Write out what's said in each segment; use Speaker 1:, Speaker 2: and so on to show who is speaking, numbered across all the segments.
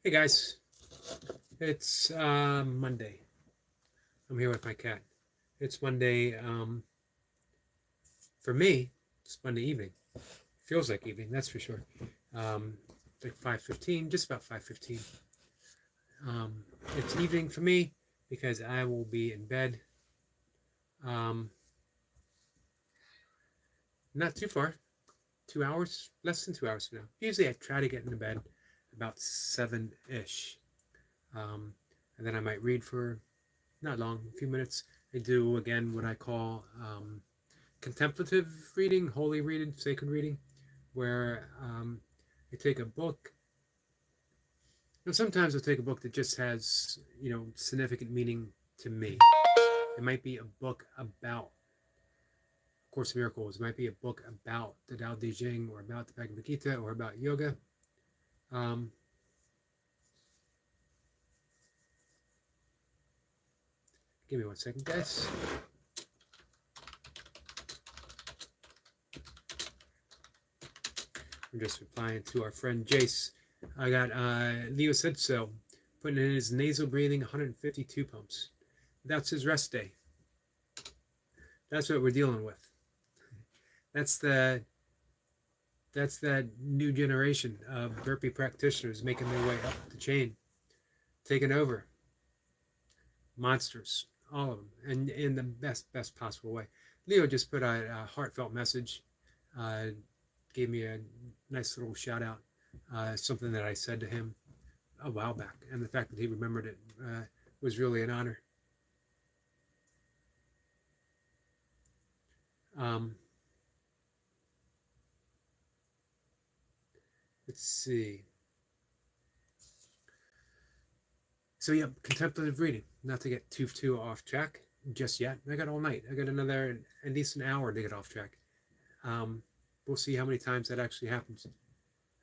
Speaker 1: Hey guys, it's Monday. I'm here with my cat. It's Monday. For me, it's Monday evening. Feels like evening, that's for sure. It's like 5:15, just about 5:15. Um, it's evening for me because I will be in bed. Um, Not too far, 2 hours, less than 2 hours from now. Usually, I try to get into bed about 7-ish, um, and then I might read for not long, a few minutes. I do again what I call contemplative reading, holy reading, sacred reading, where I take a book. Sometimes I'll take a book that just has, significant meaning to me. It might be a book about Course of Miracles. It might be a book about the Tao Te Ching or about the Bhagavad Gita or about yoga. Um, Give me 1 second, guys. I'm just replying to our friend Jace. I got Leo said so, putting in his nasal breathing 152 pumps. That's his rest day. That's what we're dealing with. That's the that's that new generation of burpee practitioners making their way up the chain, taking over. Monsters, all of them, and in the best possible way. Leo just put a heartfelt message, uh, gave me a nice little shout out, something that I said to him a while back, and the fact that he remembered it was really an honor. Um, let's see. So yeah, contemplative reading. Not to get too off track just yet. I got all night. I got another at least an hour to get off track. Um, we'll see how many times that actually happens.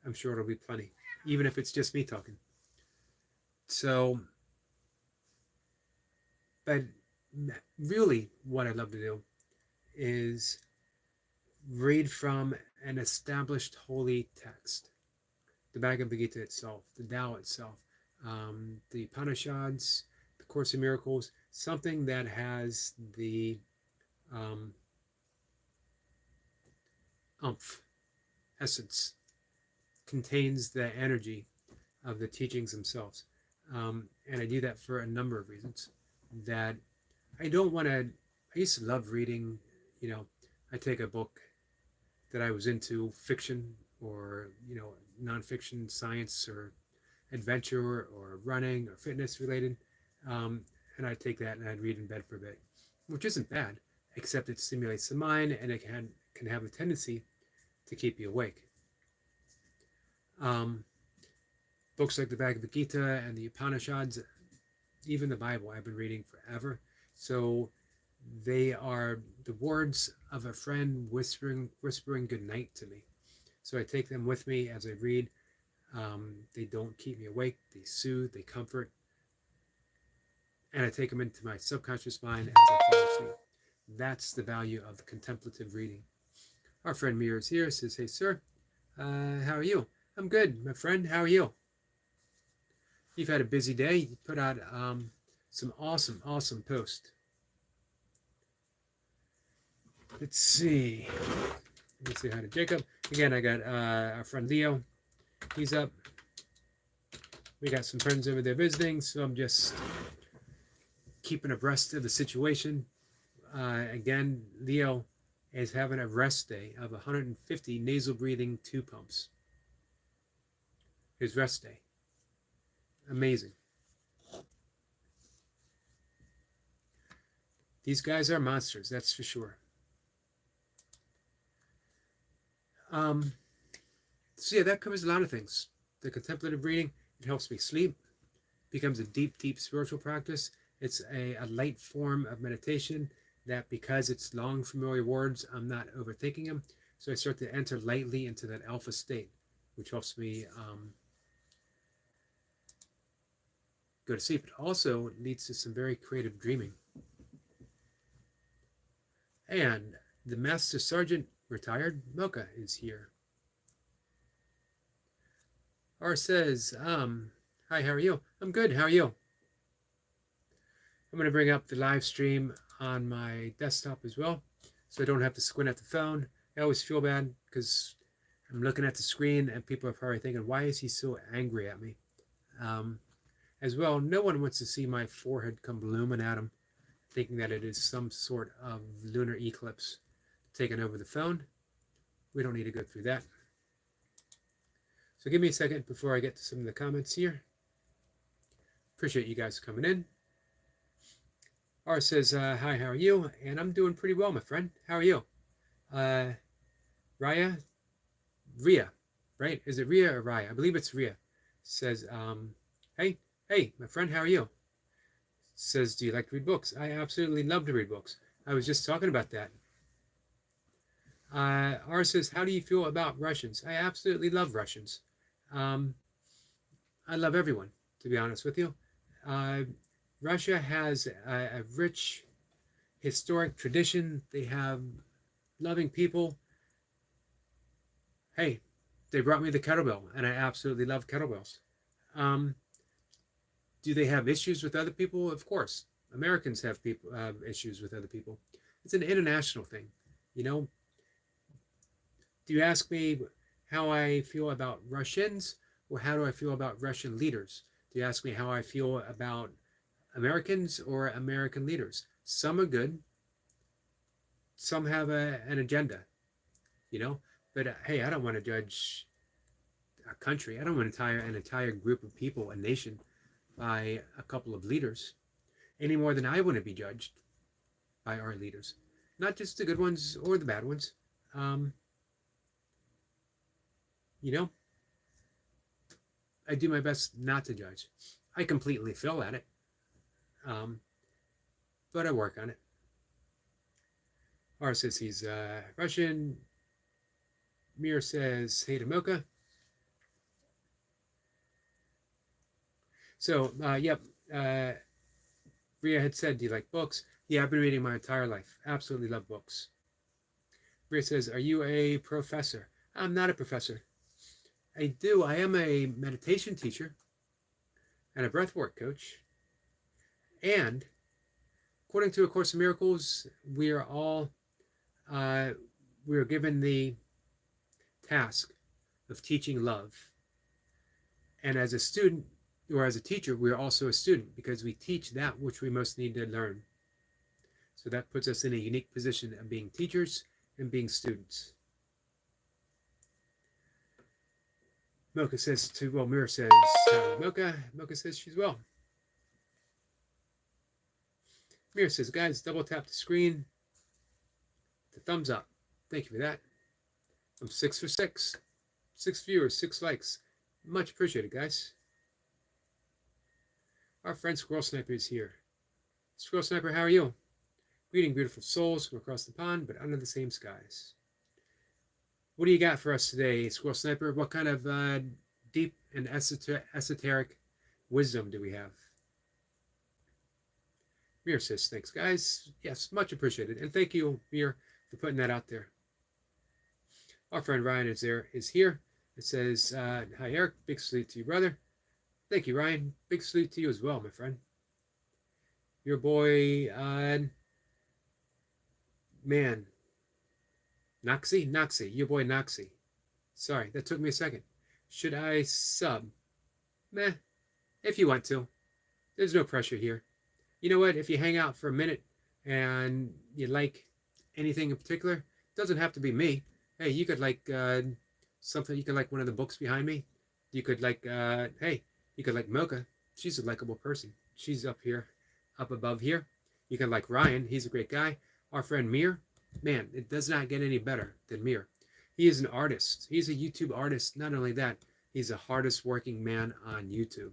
Speaker 1: I'm sure it'll be plenty, even if it's just me talking. So, but really, what I'd love to do is read from an established holy text, the Bhagavad Gita itself, the Tao itself, the Upanishads, the Course in Miracles, something that has the um, umph, essence, contains the energy of the teachings themselves. And I do that for a number of reasons. That I don't want to, I used to love reading, you know, I take a book that I was into, fiction or, nonfiction, science or adventure or running or fitness related. Um, and I'd take that and I'd read in bed for a bit, which isn't bad, except it stimulates the mind and it can have a tendency to keep you awake. Um, Books like the Bhagavad Gita and the Upanishads, even the Bible, I've been reading forever. So they are the words of a friend whispering good night to me. So I take them with me as I read. They don't keep me awake. They soothe, they comfort, and I take them into my subconscious mind as I fall asleep. That's the value of contemplative reading. Our friend Mira is here. Says, "Hey, sir, how are you?" "I'm good, my friend. How are you?" You've had a busy day. You put out some awesome posts. Let's see. Let me say hi to Jacob. Again, I got our friend Leo. He's up. We got some friends over there visiting, so I'm just keeping abreast of the situation. Again, Leo is having a rest day of 150 nasal breathing 2 pumps. His rest day. Amazing. These guys are monsters, that's for sure. So yeah, that covers a lot of things. The contemplative reading, it helps me sleep, becomes a deep spiritual practice. It's a light form of meditation that, because it's long, familiar words, I'm not overthinking them. So I start to enter lightly into that alpha state, which helps me go to sleep. It also leads to some very creative dreaming. And the Master Sergeant, retired Mocha, is here. R says, Hi, how are you? I'm good. How are you? I'm going to bring up the live stream on my desktop as well, so I don't have to squint at the phone. I always feel bad because I'm looking at the screen and people are probably thinking, why is he so angry at me? As well, no one wants to see my forehead come blooming at him, thinking that it is some sort of lunar eclipse taking over the phone. We don't need to go through that. So give me a second before I get to some of the comments here. Appreciate you guys coming in. R says, hi, how are you? And I'm doing pretty well, my friend. How are you? Ria, right? Is it Ria or Raya? I believe it's Ria. Says, hey, my friend, how are you? Says, do you like to read books? I absolutely love to read books. I was just talking about that. R says, how do you feel about Russians? I absolutely love Russians. I love everyone, to be honest with you. Russia has a rich historic tradition. They have loving people. Hey, they brought me the kettlebell, and I absolutely love kettlebells. Do they have issues with other people? Of course. Americans have issues with other people. It's an international thing. You know, do you ask me how I feel about Russians, or how do I feel about Russian leaders? Do you ask me how I feel about Americans or American leaders? Some are good. Some have an agenda, you know. But hey, I don't want to judge a country. I don't want an entire group of people, a nation, by a couple of leaders, any more than I want to be judged by our leaders. Not just the good ones or the bad ones. You know, I do my best not to judge. I completely fail at it. But I work on it. R says he's Russian. Mir says, hey to Mocha. So, yep. Ria had said, do you like books? Yeah, I've been reading my entire life. Absolutely love books. Ria says, are you a professor? I'm not a professor. I am a meditation teacher and a breathwork coach. And according to A Course in Miracles, we are given the task of teaching love. And as a student, or as a teacher, we are also a student because we teach that which we most need to learn. So that puts us in a unique position of being teachers and being students. Mocha says Mira says, Mocha says she's well. Mira says, guys, double tap the screen. The thumbs up. Thank you for that. I'm 6 for 6. 6 viewers, 6 likes. Much appreciated, guys. Our friend Squirrel Sniper is here. Squirrel Sniper, how are you? Greeting beautiful souls from across the pond, but under the same skies. What do you got for us today, Squirrel Sniper? What kind of deep and esoteric wisdom do we have? Mir says, thanks, guys. Yes, much appreciated. And thank you, Mir, for putting that out there. Our friend Ryan is here. It says, hi, Eric. Big salute to you, brother. Thank you, Ryan. Big salute to you as well, my friend. Your boy, Noxie, your boy Noxie. Sorry, that took me a second. Should I sub? Meh, if you want to. There's no pressure here. You know what? If you hang out for a minute and you like anything in particular, it doesn't have to be me. Hey, you could like something. You could like one of the books behind me. You could like, you could like Mocha. She's a likable person. She's up above here. You can like Ryan. He's a great guy. Our friend Mir. Man, it does not get any better than Mir. He is an artist. He's a YouTube artist. Not only that, he's the hardest working man on YouTube.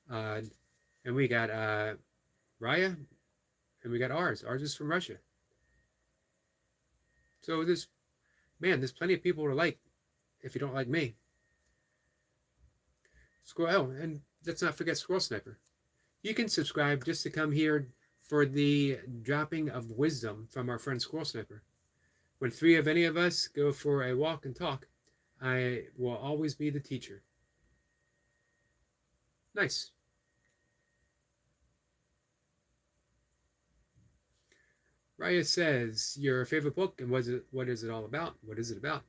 Speaker 1: And we got Raya, and we got ours. Ours is from Russia. So there's plenty of people to like if you don't like me. And let's not forget Squirrel Sniper. You can subscribe just to come here for the dropping of wisdom from our friend Squirrel Sniper. When 3 of any of us go for a walk and talk, I will always be the teacher. Nice. Raya says, your favorite book and what is it all about? What is it about?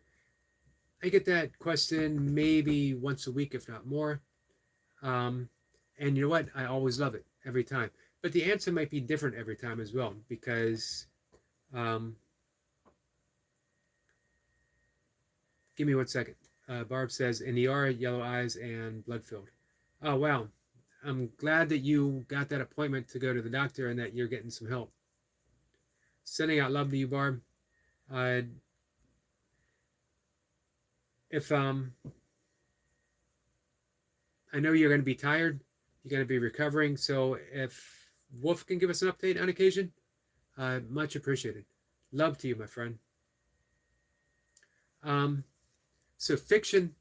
Speaker 1: I get that question maybe once a week, if not more. Um, and you know what? I always love it every time. But the answer might be different every time as well, because um, give me 1 second. Barb says, in the ER, yellow eyes and blood filled. Oh, wow. I'm glad that you got that appointment to go to the doctor and that you're getting some help. Sending out love to you, Barb. Uh, if I know you're going to be tired, you're going to be recovering. So if Wolf can give us an update on occasion, much appreciated. Love to you, my friend. So fiction,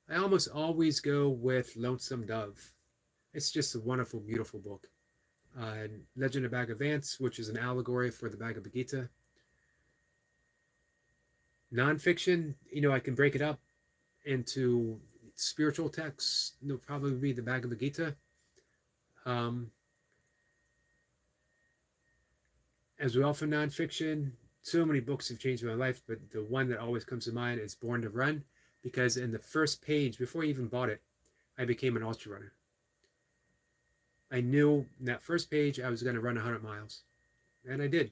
Speaker 1: I almost always go with Lonesome Dove. It's just a wonderful, beautiful book. Legend of Bag of Ants, which is an allegory for the Bhagavad Gita. Nonfiction, I can break it up into spiritual texts. It'll probably be the Bhagavad Gita. As well for nonfiction, so many books have changed my life, but the one that always comes to mind is Born to Run, because in the first page, before I even bought it, I became an ultra runner. I knew in that first page I was going to run 100 miles, and I did.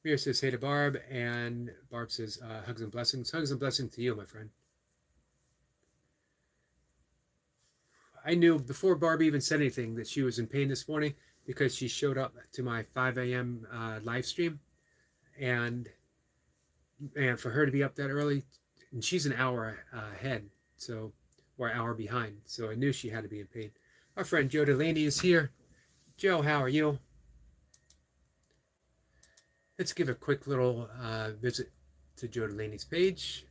Speaker 1: Mira says, hey to Barb, and Barb says, hugs and blessings. Hugs and blessings to you, my friend. I knew before Barb even said anything that she was in pain this morning, because she showed up to my 5 a.m. Live stream, and for her to be up that early, and she's an hour ahead, so, or an hour behind, so I knew she had to be in pain. Our friend Joe Delaney is here. Joe, how are you? Let's give a quick little visit to Joe Delaney's page.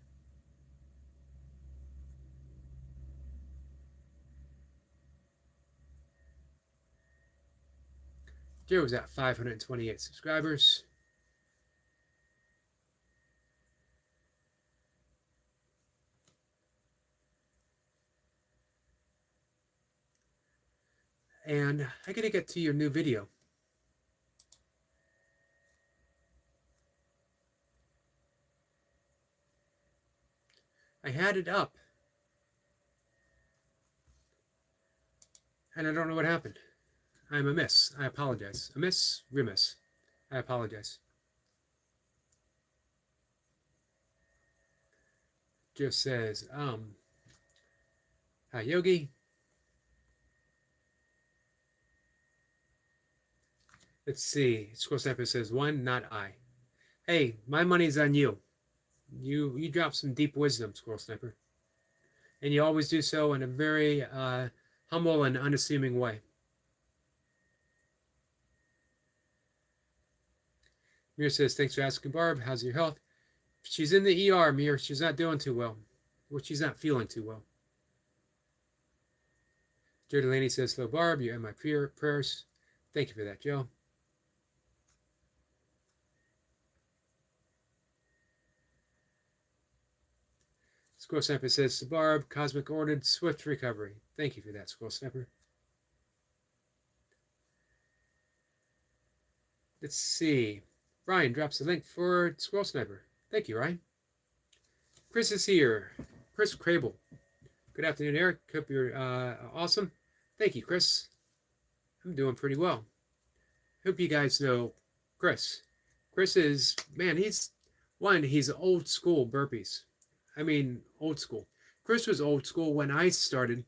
Speaker 1: Joe's at 528 subscribers. And I gotta get to your new video. I had it up, and I don't know what happened. I'm amiss. I apologize. Amiss, remiss. I apologize. Joe says, hi, Yogi. Let's see. Scroll Sniper says, one, not I. Hey, my money's on you. You drop some deep wisdom, Squirrel Sniper. And you always do so in a very humble and unassuming way. Mir says, thanks for asking, Barb. How's your health? She's in the ER, Mir. She's not doing too well. Well, she's not feeling too well. Joe Delaney says, hello, Barb. You're in my prayers. Thank you for that, Joe. Squirrel Sniper says to Barb, Cosmic ordered swift recovery. Thank you for that, Squirrel Sniper. Let's see. Ryan drops a link for Squirrel Sniper. Thank you, Ryan. Chris is here. Chris Crable. Good afternoon, Eric. Hope you're awesome. Thank you, Chris. I'm doing pretty well. Hope you guys know Chris. Chris is, man, he's old school burpees. I mean, old school. Chris was old school when I started,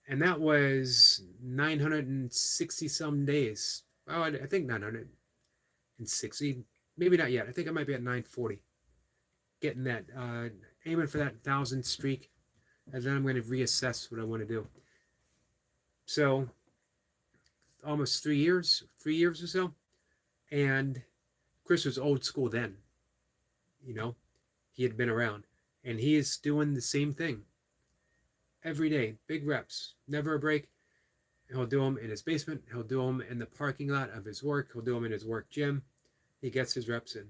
Speaker 1: and that was 960 some days. Well, I think 960, maybe not yet. I think I might be at 940. Getting that, aiming for that 1,000 streak, and then I'm going to reassess what I want to do. So, almost 3 years or so, and Chris was old school then. He had been around, and he is doing the same thing every day. Big reps, never a break. He'll do them in his basement. He'll do them in the parking lot of his work. He'll do them in his work gym. He gets his reps in.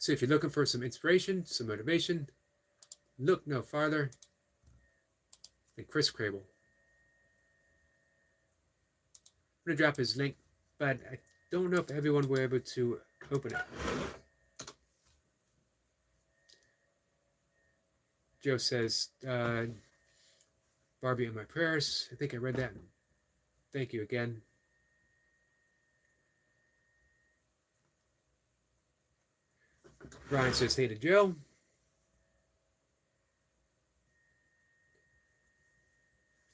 Speaker 1: So if you're looking for some inspiration, some motivation, look no farther than Chris Crable. I'm going to drop his link, but I don't know if everyone will be able to open it. Joe says, Barbie in my prayers. I think I read that. Thank you again. Ryan says, hey to Joe.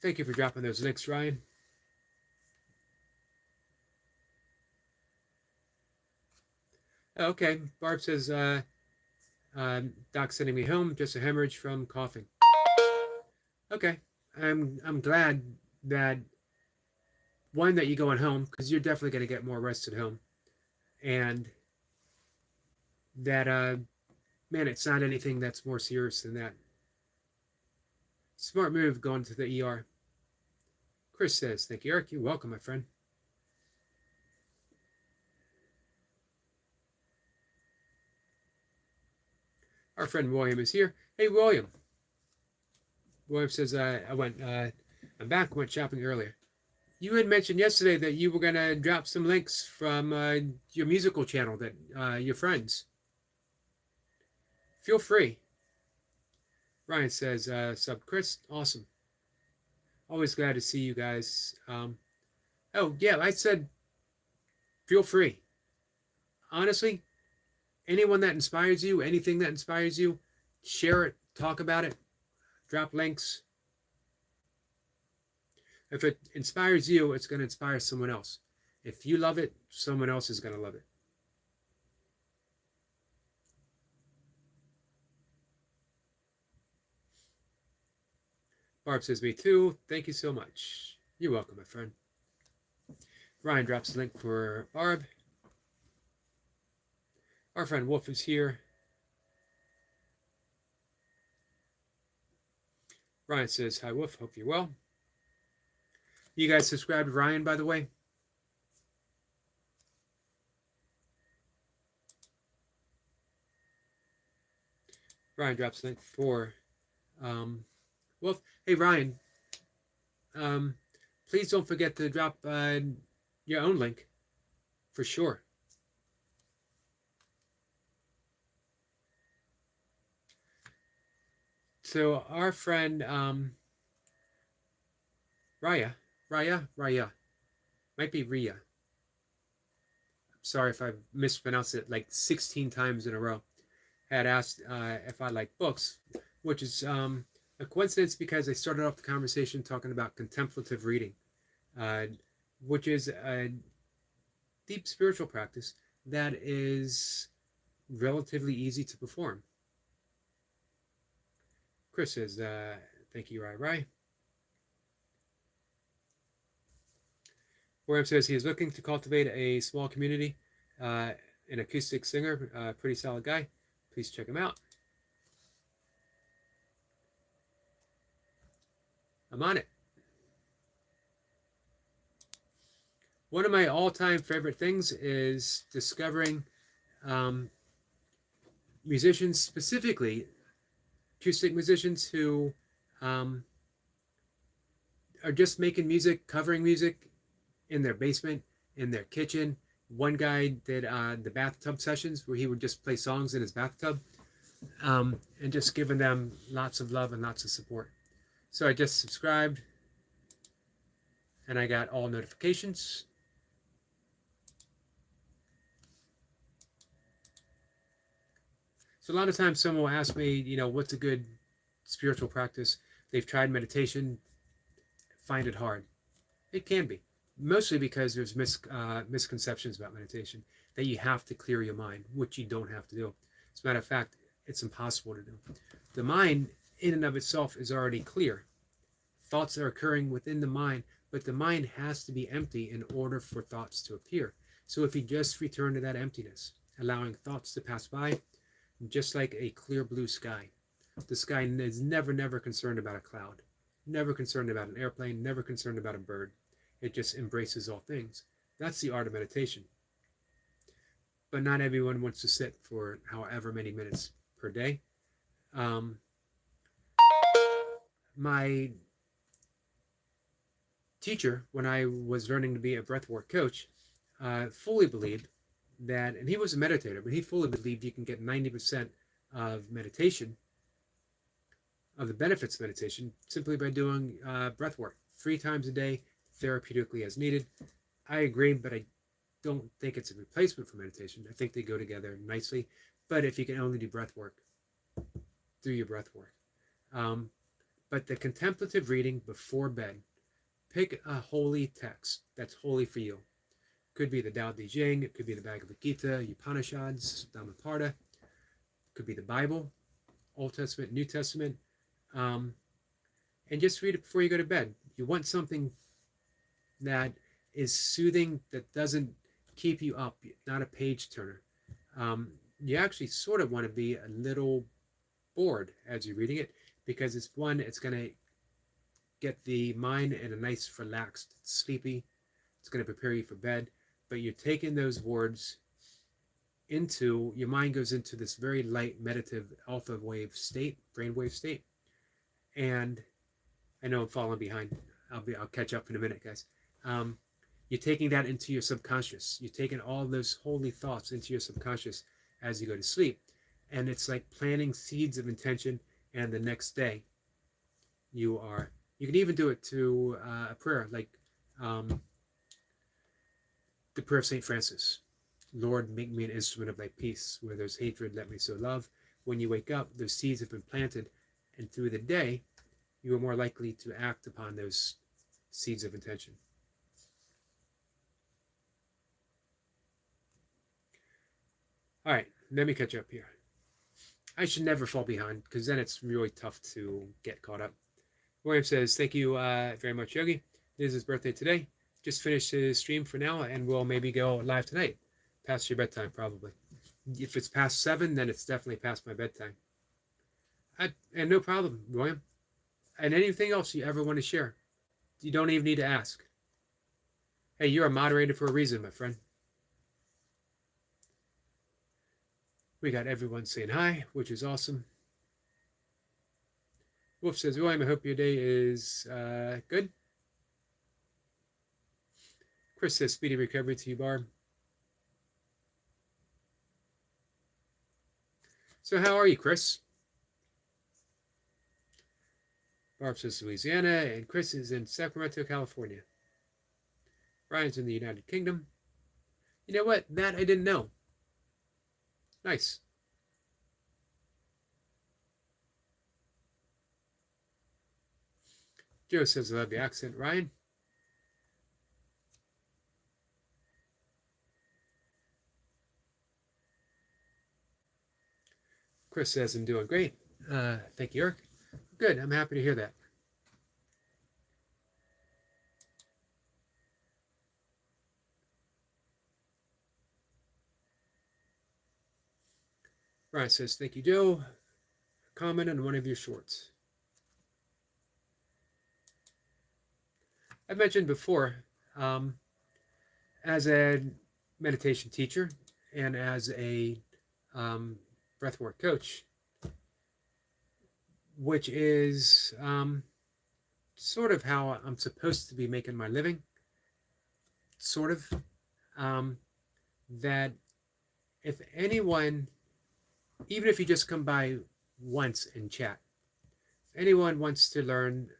Speaker 1: Thank you for dropping those links, Ryan. Okay, Barb says, Doc's sending me home, just a hemorrhage from coughing. Okay, I'm glad that, one, that you're going home, because you're definitely going to get more rest at home, and that, man, it's not anything that's more serious than that. Smart move going to the ER. Chris says, thank you, Eric. You're welcome, my friend. Our friend William is here. Hey, William. William says, I'm back, went shopping earlier. You had mentioned yesterday that you were going to drop some links from your musical channel, that your friends. Feel free. Ryan says, sub Chris, awesome. Always glad to see you guys. Oh, yeah, I said, feel free. Honestly, anyone that inspires you, anything that inspires you, share it, talk about it, drop links. If it inspires you, it's going to inspire someone else. If you love it, someone else is going to love it. Barb says, me too. Thank you so much. You're welcome, my friend. Ryan drops a link for Barb. Our friend Wolf is here. Ryan says, hi, Wolf. Hope you're well. You guys subscribe to Ryan, by the way? Ryan drops a link for Wolf. Hey, Ryan. Please don't forget to drop your own link, for sure. So our friend Raya, might be Ria. Sorry if I mispronounced it like 16 times in a row. Had asked if I like books, which is a coincidence because I started off the conversation talking about contemplative reading, which is a deep spiritual practice that is relatively easy to perform. Chris says, thank you, Rai. William says he is looking to cultivate a small community, an acoustic singer, pretty solid guy. Please check him out. I'm on it. One of my all-time favorite things is discovering musicians, specifically acoustic musicians who are just making music, covering music in their basement, in their kitchen. One guy did the bathtub sessions where he would just play songs in his bathtub, and just giving them lots of love and lots of support. So I just subscribed and I got all notifications. So a lot of times someone will ask me, what's a good spiritual practice? They've tried meditation, find it hard. It can be. Mostly because there's misconceptions about meditation, that you have to clear your mind, which you don't have to do. As a matter of fact, it's impossible to do. The mind, in and of itself, is already clear. Thoughts are occurring within the mind, but the mind has to be empty in order for thoughts to appear. So if you just return to that emptiness, allowing thoughts to pass by, just like a clear blue sky. The sky is never concerned about a cloud, never concerned about an airplane, never concerned about a bird. It just embraces all things. That's the art of meditation. but not everyone wants to sit for however many minutes per day. Um, my teacher, when I was learning to be a breathwork coach, fully believed that, and he was a meditator, but he fully believed you can get 90% of meditation, of the benefits of meditation, simply by doing breath work 3 times a day, therapeutically as needed. I agree, but I don't think it's a replacement for meditation. I think they go together nicely. But if you can only do breath work, do your breath work. But the contemplative reading before bed, pick a holy text that's holy for you. Could be the Tao Te Ching, it could be the Bhagavad Gita, Upanishads, Dhammapada, could be the Bible, Old Testament, New Testament, and just read it before you go to bed. You want something that is soothing, that doesn't keep you up, not a page turner. You actually sort of want to be a little bored as you're reading it, because it's going to get the mind in a nice, relaxed, sleepy. It's going to prepare you for bed, but you're taking those words into, your mind goes into this very light, meditative alpha wave state, brainwave state. And I know I'm falling behind. I'll catch up in a minute, guys. You're taking that into your subconscious. You're taking all those holy thoughts into your subconscious as you go to sleep. And it's like planting seeds of intention, and the next day you can even do it to a prayer, like the prayer of St. Francis. Lord, make me an instrument of thy peace. Where there's hatred, let me sow love. When you wake up, those seeds have been planted, and through the day, you are more likely to act upon those seeds of intention. All right, let me catch up here. I should never fall behind, because then it's really tough to get caught up. William says, thank you very much, Yogi. It is his birthday today. Just finished his stream for now, and we'll maybe go live tonight. Past your bedtime, probably. If it's past 7, then it's definitely past my bedtime. And no problem, William. And anything else you ever want to share, you don't even need to ask. Hey, you're a moderator for a reason, my friend. We got everyone saying hi, which is awesome. Wolf says, William, I hope your day is good. Chris says, speedy recovery to you, Barb. So how are you, Chris? Barb says Louisiana, and Chris is in Sacramento, California. Ryan's in the United Kingdom. You know what? That I didn't know. Nice. Joe says, I love the accent. Ryan? Chris says, I'm doing great. Thank you, Eric. Good. I'm happy to hear that. Ryan says, thank you, Joe. Comment on one of your shorts. I mentioned before, as a meditation teacher and as a breathwork coach, which is sort of how I'm supposed to be making my living, sort of, that if anyone, even if you just come by once and chat, if anyone wants to learn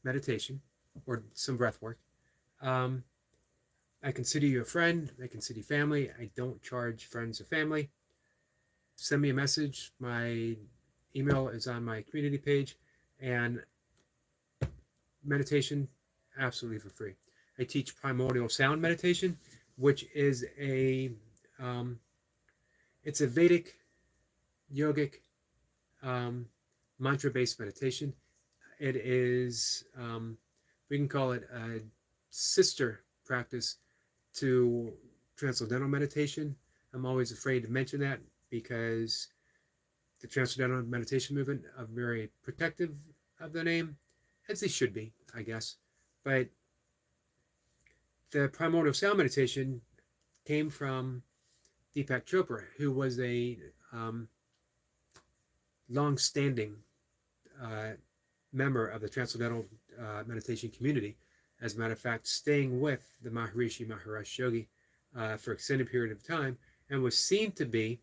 Speaker 1: meditation or some breath work, I consider you a friend. I consider you family. I don't charge friends or family. Send me a message. My email is on my community page, and meditation absolutely for free. I teach primordial sound meditation, which is it's a Vedic, yogic, mantra-based meditation. It is, we can call it a sister practice to transcendental meditation. I'm always afraid to mention that because the transcendental meditation movement are very protective of the name, as they should be, I guess. But the primordial sound meditation came from Deepak Chopra, who was a long-standing uh, member of the Transcendental Meditation community. As a matter of fact, staying with the Maharishi Maharaj Yogi for an extended period of time, and was seen to be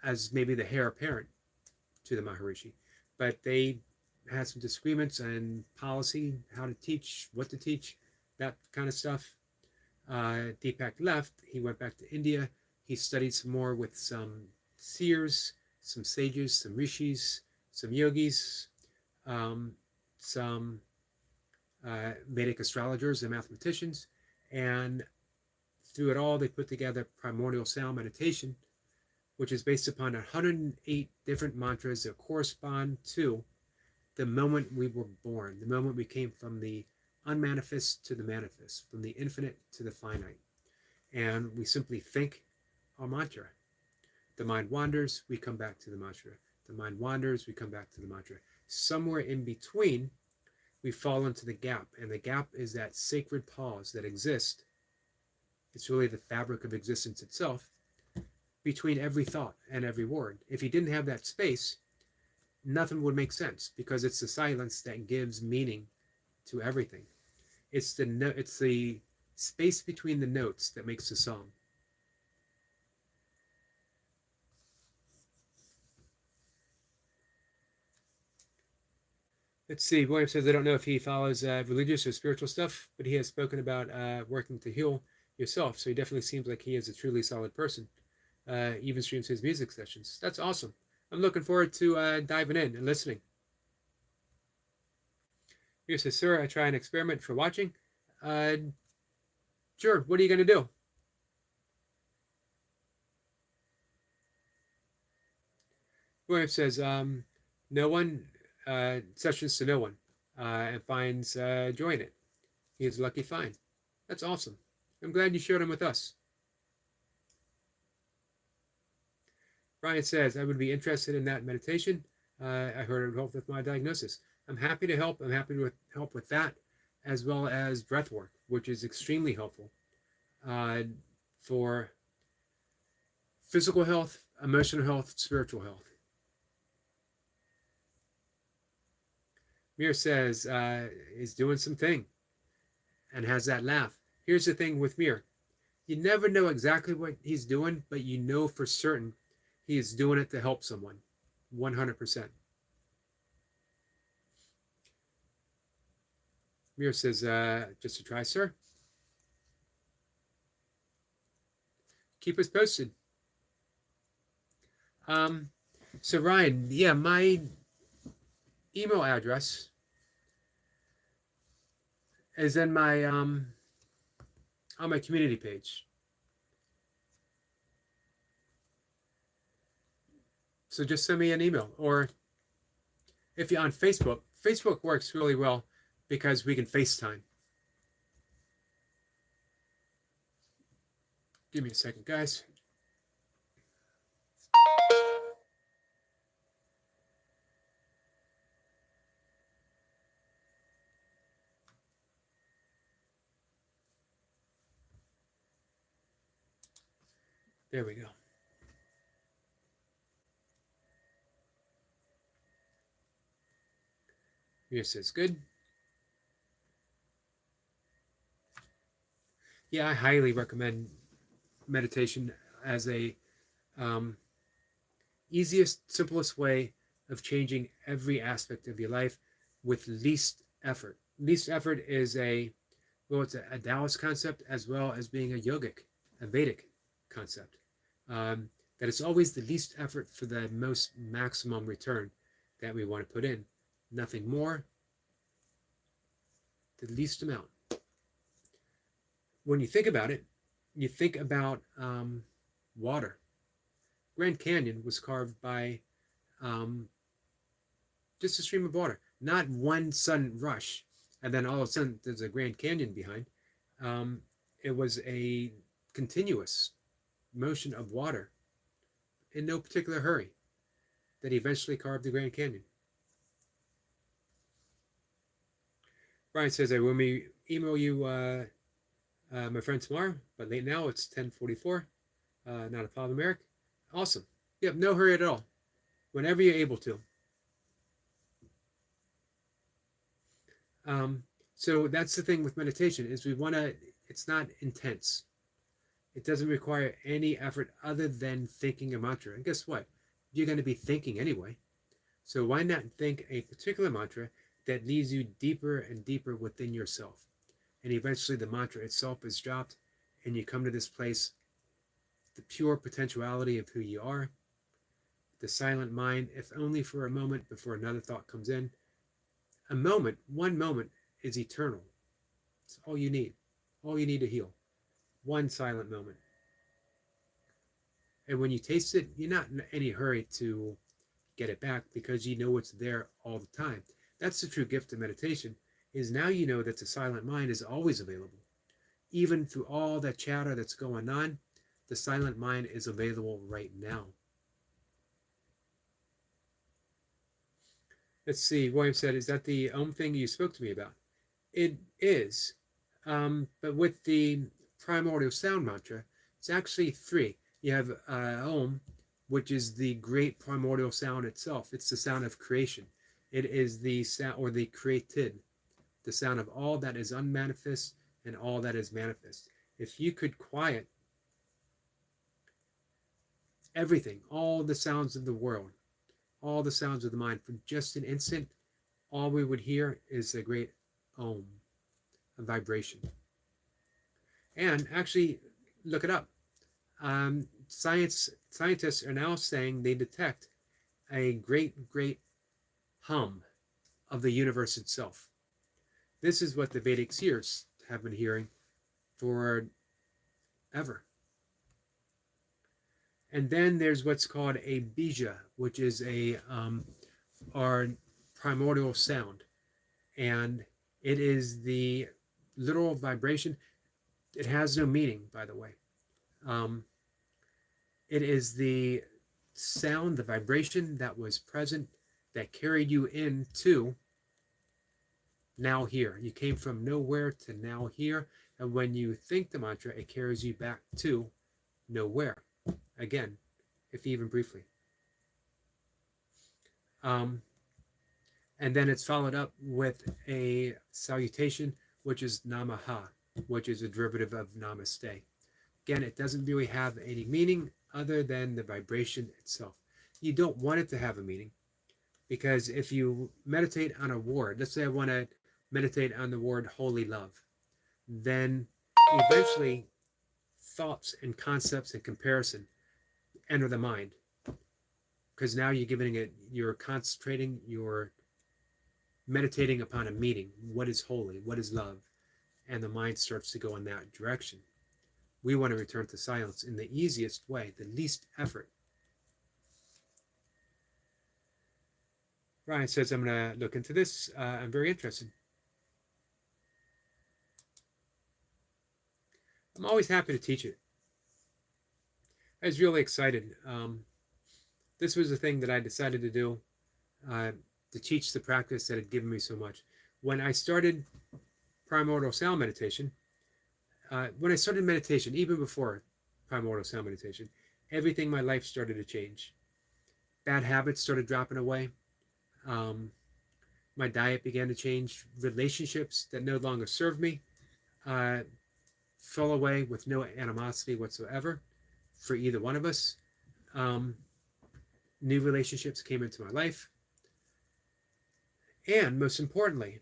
Speaker 1: as maybe the heir apparent to the Maharishi. But they had some disagreements on policy, how to teach, what to teach, that kind of stuff. Deepak left. He went back to India. He studied some more with some seers, some sages, some rishis, some yogis, some Vedic astrologers and mathematicians. And through it all, they put together primordial sound meditation, which is based upon 108 different mantras that correspond to the moment we were born, the moment we came from the unmanifest to the manifest, from the infinite to the finite. And we simply think our mantra. The mind wanders, we come back to the mantra. The mind wanders, we come back to the mantra. Somewhere in between, we fall into the gap. And the gap is that sacred pause that exists. It's really the fabric of existence itself between every thought and every word. If you didn't have that space, nothing would make sense, because it's the silence that gives meaning to everything. It's the space between the notes that makes the song. Let's see. William says, I don't know if he follows religious or spiritual stuff, but he has spoken about working to heal yourself. So he definitely seems like he is a truly solid person. Even streams his music sessions. That's awesome. I'm looking forward to diving in and listening. He says, sir, I try an experiment for watching. Sure. What are you going to do? William says, no one, sessions to no one, and finds joy in it. He is lucky find. That's awesome. I'm glad you shared them with us. Brian says, I would be interested in that meditation. I heard it would help with my diagnosis. I'm happy to help. I'm happy to help with that, as well as breath work, which is extremely helpful for physical health, emotional health, spiritual health. Mir says, is doing something and has that laugh. Here's the thing with Mir. You never know exactly what he's doing, but you know for certain he is doing it to help someone. 100%. Mir says, just to try, sir. Keep us posted. So Ryan, yeah, my email address is in my on my community page. So just send me an email, or if you're on Facebook, Facebook works really well because we can FaceTime. Give me a second, guys. There we go. Yes, it's good. Yeah, I highly recommend meditation as a easiest, simplest way of changing every aspect of your life with least effort. Least effort is it's a Taoist concept, as well as being a yogic, a Vedic concept. That it's always the least effort for the most maximum return that we want to put in. Nothing more, the least amount. When you think about it, you think about water. Grand Canyon was carved by just a stream of water, not one sudden rush, and then all of a sudden there's a Grand Canyon behind. It was a continuous motion of water in no particular hurry that eventually carved the Grand Canyon. Brian says, I will email you my friend tomorrow, but late now, it's 10:44. Not a problem, Eric. Awesome. Yep, no hurry at all. Whenever you're able to. Um, so that's the thing with meditation is we want to. It's not intense. It doesn't require any effort other than thinking a mantra. And guess what? You're going to be thinking anyway. So why not think a particular mantra that leads you deeper and deeper within yourself? And eventually the mantra itself is dropped and you come to this place, the pure potentiality of who you are, the silent mind, if only for a moment before another thought comes in. A moment, one moment is eternal. It's all you need. All you need to heal. One silent moment. And when you taste it, you're not in any hurry to get it back because you know it's there all the time. That's the true gift of meditation, is now you know that the silent mind is always available. Even through all that chatter that's going on, the silent mind is available right now. Let's see, William said, is that the thing you spoke to me about? It is, but with the primordial sound mantra, it's actually three. You have Om, which is the great primordial sound itself. It's the sound of creation. It is the sound, or the created, the sound of all that is unmanifest and all that is manifest. If you could quiet everything, all the sounds of the world, all the sounds of the mind for just an instant, all we would hear is a great Om, a vibration. And actually, look it up. Scientists are now saying they detect a great hum of the universe itself. This is what the Vedic seers have been hearing for ever. And then there's what's called a bija, which is our primordial sound. And it is the literal vibration. It has no meaning, by the way. It is the sound, the vibration that was present that carried you into now here. You came from nowhere to now here. And when you think the mantra, it carries you back to nowhere. Again, if even briefly. And then it's followed up with a salutation, which is Namaha, which is a derivative of Namaste. Again, it doesn't really have any meaning other than the vibration itself. You don't want it to have a meaning, because if you meditate on a word, let's say I want to meditate on the word holy love, then eventually thoughts and concepts and comparison enter the mind, because now you're giving it, you're concentrating, you're meditating upon a meaning. What is holy? What is love? And the mind starts to go in that direction. We want to return to silence in the easiest way, the least effort. Ryan says, I'm going to look into this. I'm very interested. I'm always happy to teach it. I was really excited. This was a thing that I decided to do, to teach the practice that had given me so much. When I started primordial sound meditation, when I started meditation, even before primordial sound meditation, everything in my life started to change. Bad habits started dropping away. My diet began to change. Relationships that no longer served me fell away with no animosity whatsoever for either one of us. New relationships came into my life. And most importantly,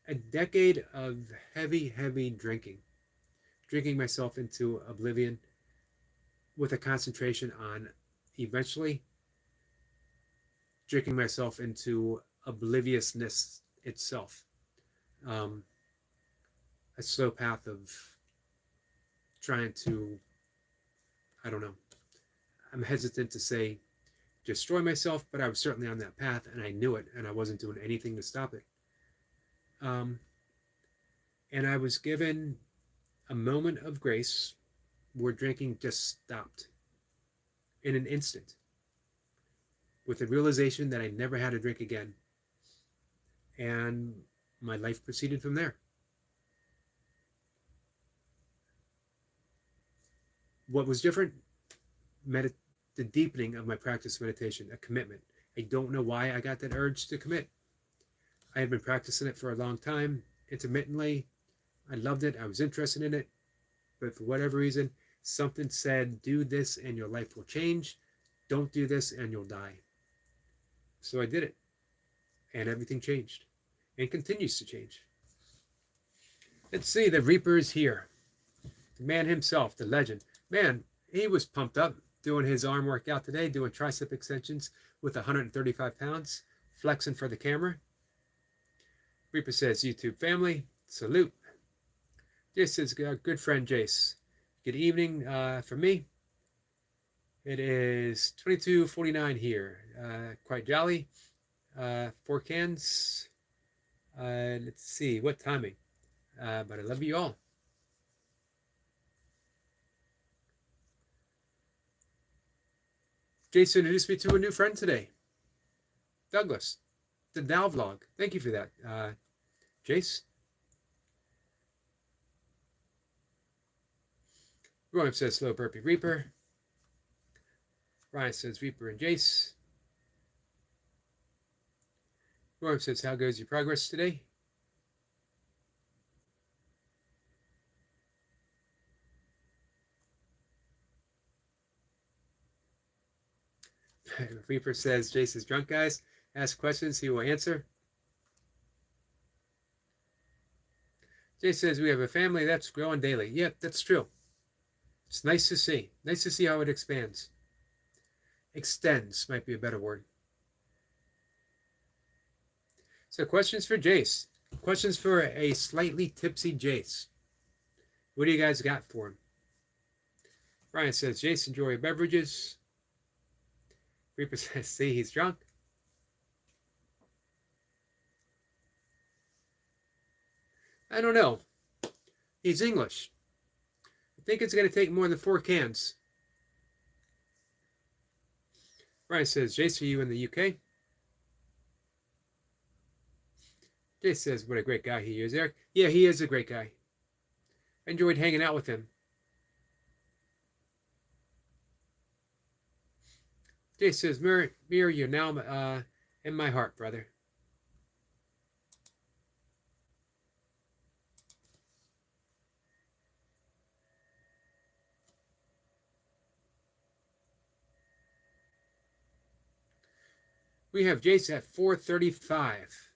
Speaker 1: a decade of heavy drinking myself into oblivion with a concentration on eventually drinking myself into obliviousness itself. A slow path of trying to, I don't know, I'm hesitant to say destroy myself, but I was certainly on that path and I knew it and I wasn't doing anything to stop it. And I was given a moment of grace where drinking just stopped in an instant, with the realization that I never had to drink again. And my life proceeded from there. What was different? the deepening of my practice of meditation, a commitment. I don't know why I got that urge to commit. I had been practicing it for a long time, intermittently. I loved it. I was interested in it. But for whatever reason, something said, do this and your life will change. Don't do this and you'll die. So I did it. And everything changed. And continues to change. Let's see, the Reaper is here. The man himself, the legend. Man, he was pumped up doing his arm workout today, doing tricep extensions with 135 pounds, flexing for the camera. Reaper says, YouTube family, salute. This is our good friend Jace. Good evening for me. It is 22:49 here. Quite jolly. 4 cans. Let's see, what timing? But I love you all. Jason introduced me to a new friend today. Douglas, the Now vlog. Thank you for that, Jace. Roy says, slow burpee Reaper. Ryan says, Reaper and Jace. Roy says, how goes your progress today? Reaper says, Jace is drunk, guys. Ask questions, he will answer. Jace says, we have a family that's growing daily. Yep, that's true. It's nice to see. Nice to see how it expands. Extends might be a better word. So questions for Jace. Questions for a slightly tipsy Jace. What do you guys got for him? Ryan says, Jace, enjoy your beverages. Reaper says, see, he's drunk. I don't know. He's English. I think it's going to take more than 4 cans. Ryan says, Jace, are you in the UK? Jace says, what a great guy he is, Eric. Yeah, he is a great guy. I enjoyed hanging out with him. Jace says, Mir, you're now in my heart, brother. We have Jace at 435.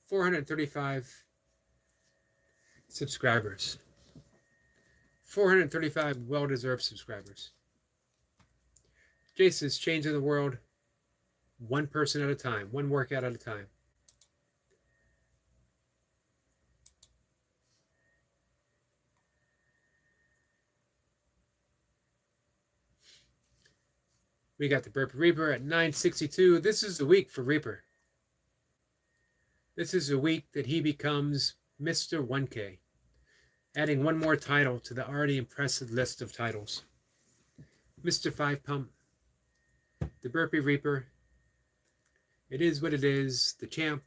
Speaker 1: 435 subscribers. 435 well-deserved subscribers. Jace is changing the world one person at a time, one workout at a time. We got the Burpee Reaper at 962. This is the week for Reaper. This is a week that he becomes Mr. 1K, adding one more title to the already impressive list of titles. Mr. 5 Pump, the Burpee Reaper, it is what it is, the champ.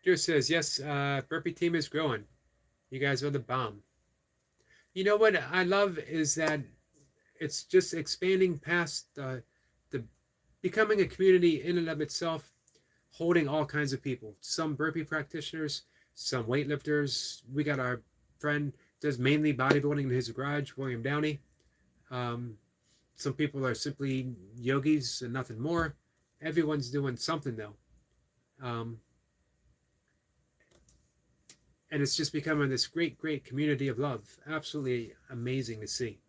Speaker 1: Joe says, yes, Burpee team is growing. You guys are the bomb. You know what I love is that it's just expanding past the becoming a community in and of itself, holding all kinds of people. Some burpee practitioners, some weightlifters. We got our friend does mainly bodybuilding in his garage, William Downey. Some people are simply yogis and nothing more. Everyone's doing something though. And it's just becoming this great, great community of love. Absolutely amazing to see.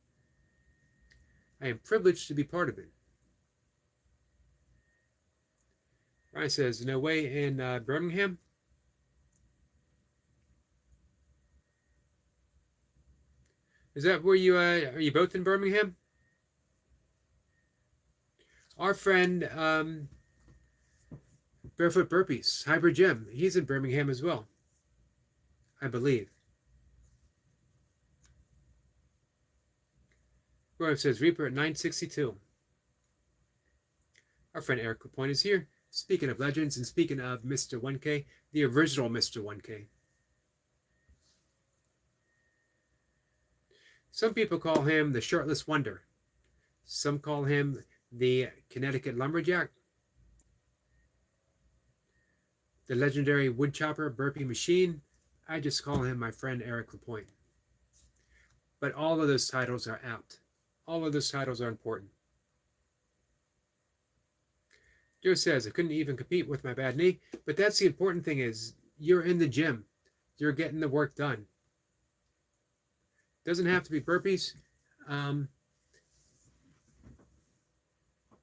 Speaker 1: I am privileged to be part of it. Ryan says, no way in Birmingham. Is that where you are you both in Birmingham? Our friend Barefoot Burpees, Hybrid Gym, he's in Birmingham as well, I believe. Roy says, Reaper at 962. Our friend Eric Lapointe is here. Speaking of legends and speaking of Mr. 1K, the original Mr. 1K. Some people call him the shirtless wonder. Some call him the Connecticut lumberjack, the legendary woodchopper burpee machine. I just call him my friend Eric LaPointe. But all of those titles are apt. All of those titles are important. Joe says, I couldn't even compete with my bad knee. But that's the important thing is you're in the gym. You're getting the work done. Doesn't have to be burpees.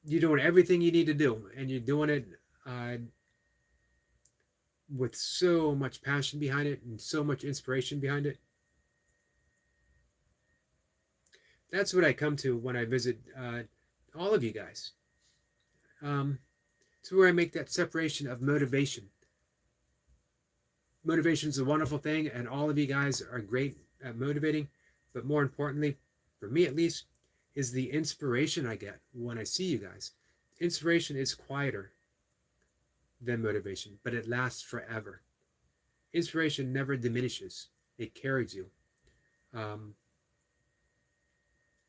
Speaker 1: You're doing everything you need to do. And you're doing it with so much passion behind it and so much inspiration behind it. That's what I come to when I visit all of you guys. It's where I make that separation of motivation. Motivation is a wonderful thing, and all of you guys are great at motivating. But more importantly, for me at least, is the inspiration I get when I see you guys. Inspiration is quieter than motivation, but it lasts forever. Inspiration never diminishes. It carries you.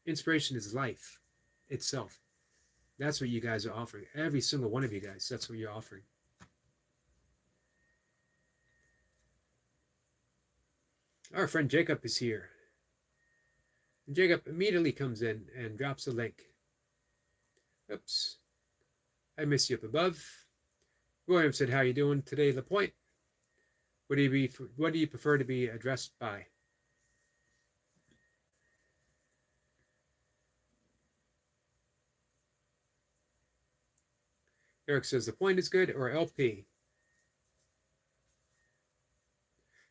Speaker 1: Inspiration is life itself. That's what you guys are offering. Every single one of you guys, that's what you're offering. Our friend Jacob is here. And Jacob immediately comes in and drops a link. Oops. I miss you up above. William said, how you doing today, LaPointe? What do you prefer to be addressed by? Eric says, LaPointe is good, or LP?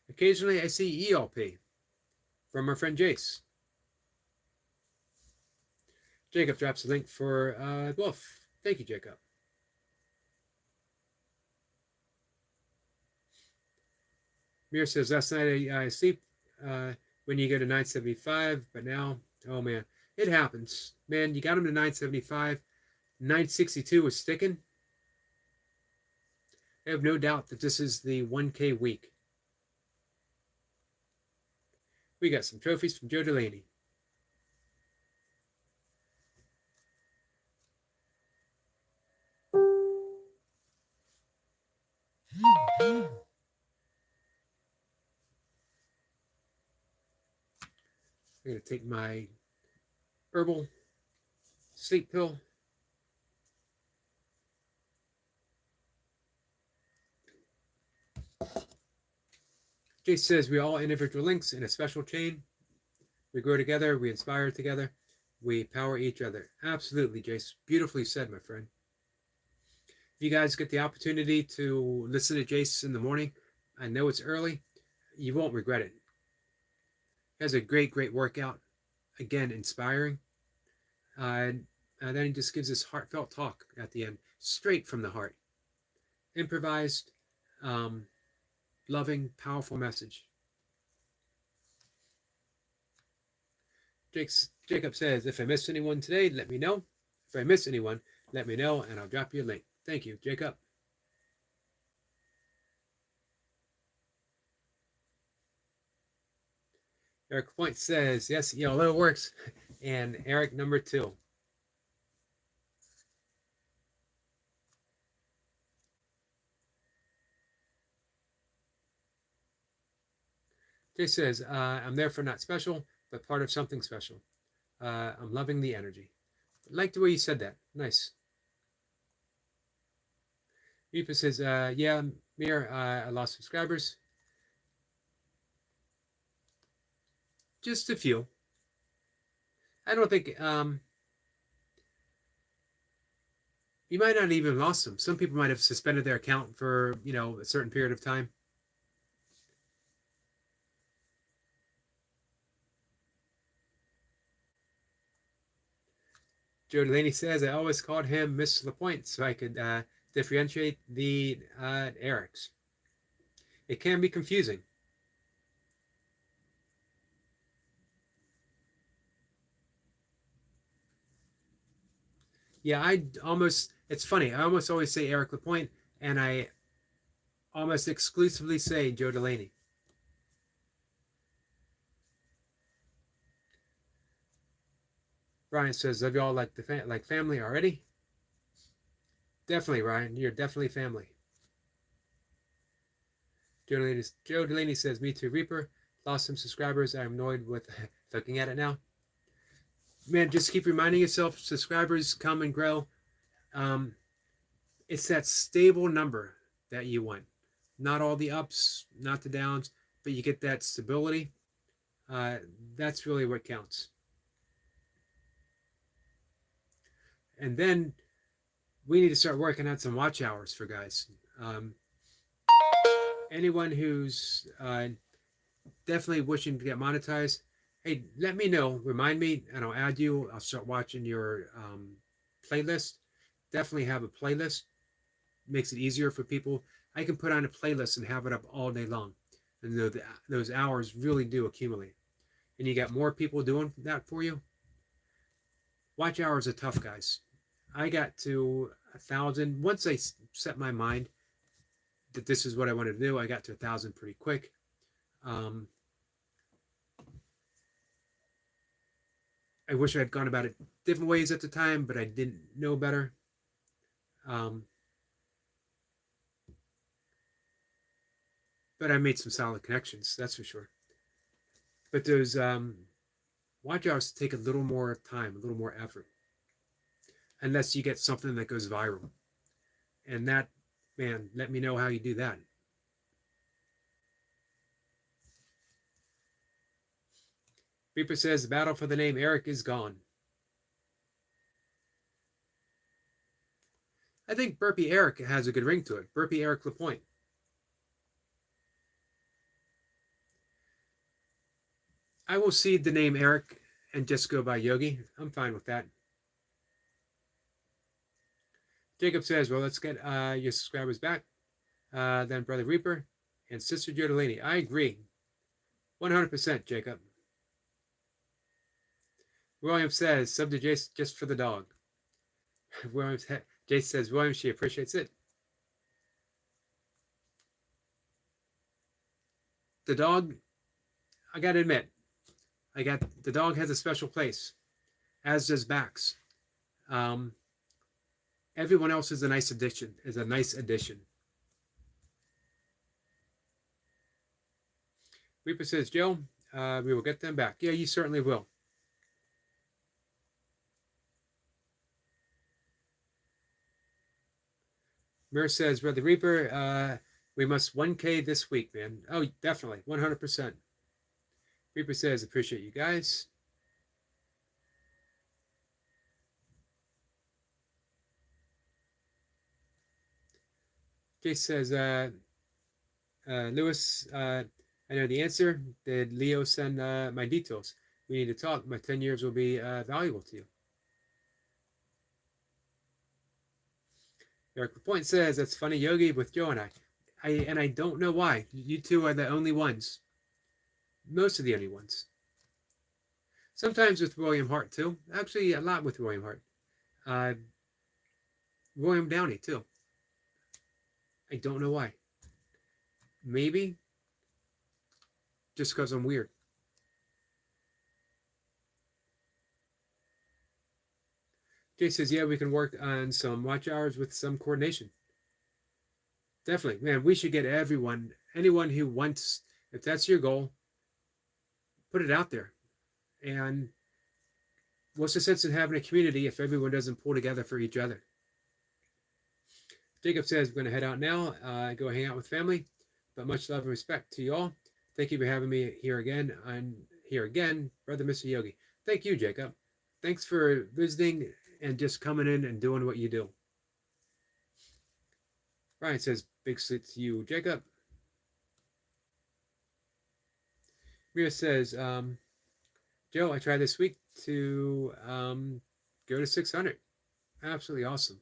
Speaker 1: Occasionally I see ELP from our friend Jace. Jacob drops a link for Wolf. Thank you, Jacob. Mir says, last night I sleep when you go to 975, but now, oh man, it happens. Man, you got him to 975. 962 was sticking. I have no doubt that this is the 1K week. We got some trophies from Joe Delaney. I'm going to take my herbal sleep pill. Jace says we all individual links in a special chain. We grow together, we inspire together, we power each other. Absolutely, Jace. Beautifully said, my friend. If you guys get the opportunity to listen to Jace in the morning, I know it's early, you won't regret it. He has a great workout. Again, inspiring. And then he just gives this heartfelt talk at the end, straight from the heart. Improvised, loving, powerful message. Jacob says, if I miss anyone today, let me know. If I miss anyone, let me know, and I'll drop you a link. Thank you, Jacob. Eric Point says, yes, ELO works. And Eric number 2. Jay says, I'm there for not special, but part of something special. I'm loving the energy. I like the way you said that. Nice. Reepa says, yeah, Mir, I lost subscribers. Just a few. I don't think, you might not even lost them. Some people might have suspended their account for, a certain period of time. Joe Delaney says, I always called him Mr. LaPointe so I could differentiate the Erics. It can be confusing. Yeah, it's funny. I almost always say Eric LaPointe, and I almost exclusively say Joe Delaney. Ryan says, love you all like like family already. Definitely, Ryan. You're definitely family. Joe Delaney says, me too, Reaper. Lost some subscribers. I'm annoyed with looking at it now. Man, just keep reminding yourself, subscribers come and grow. It's that stable number that you want. Not all the ups, not the downs, but you get that stability. That's really what counts. And then we need to start working on some watch hours for guys. Anyone who's definitely wishing to get monetized, hey, let me know. Remind me, and I'll add you. I'll start watching your playlist. Definitely have a playlist. Makes it easier for people. I can put on a playlist and have it up all day long. And those hours really do accumulate. And you got more people doing that for you. Watch hours are tough, guys. I got to 1,000. Once I set my mind that this is what I wanted to do, I got to 1,000 pretty quick. I wish I had gone about it different ways at the time, but I didn't know better. But I made some solid connections, that's for sure. But those watch hours take a little more time, a little more effort, unless you get something that goes viral. And that, man, let me know how you do that. Reaper says the battle for the name Eric is gone. I think Burpee Eric has a good ring to it. Burpee Eric LaPointe. I will cede the name Eric and just go by Yogi. I'm fine with that. Jacob says, well, let's get your subscribers back. Then Brother Reaper and Sister Joe Delaney. I agree. 100%, Jacob. William says, sub to Jace just for the dog. Jace says, William, she appreciates it. The dog, I got to admit, the dog has a special place, as does Bax. Everyone else is a nice addition. Reaper says, Joe, we will get them back. Yeah, you certainly will. Mir says, Brother Reaper, we must 1K this week, man. Oh, definitely, 100%. Reaper says, appreciate you guys. Jace says, Lewis, I know the answer. Did Leo send my details? We need to talk. My 10 years will be valuable to you. Eric LaPointe says, that's funny, Yogi, with Joe and I. I don't know why. You two are the only ones. Most of the only ones. Sometimes with William Hart, too. Actually, a lot with William Hart. William Downey, too. I don't know why. Maybe just because I'm weird. Jay says, yeah, we can work on some watch hours with some coordination. Definitely. Man, we should get anyone who wants, if that's your goal, put it out there. And what's the sense in having a community if everyone doesn't pull together for each other? Jacob says, we're going to head out now, go hang out with family. But much love and respect to you all. Thank you for having me here again. I'm here again, Brother Mr. Yogi. Thank you, Jacob. Thanks for visiting and just coming in and doing what you do. Ryan says, big salute to you, Jacob. Rhea says, Joe, I tried this week to go to 600. Absolutely awesome.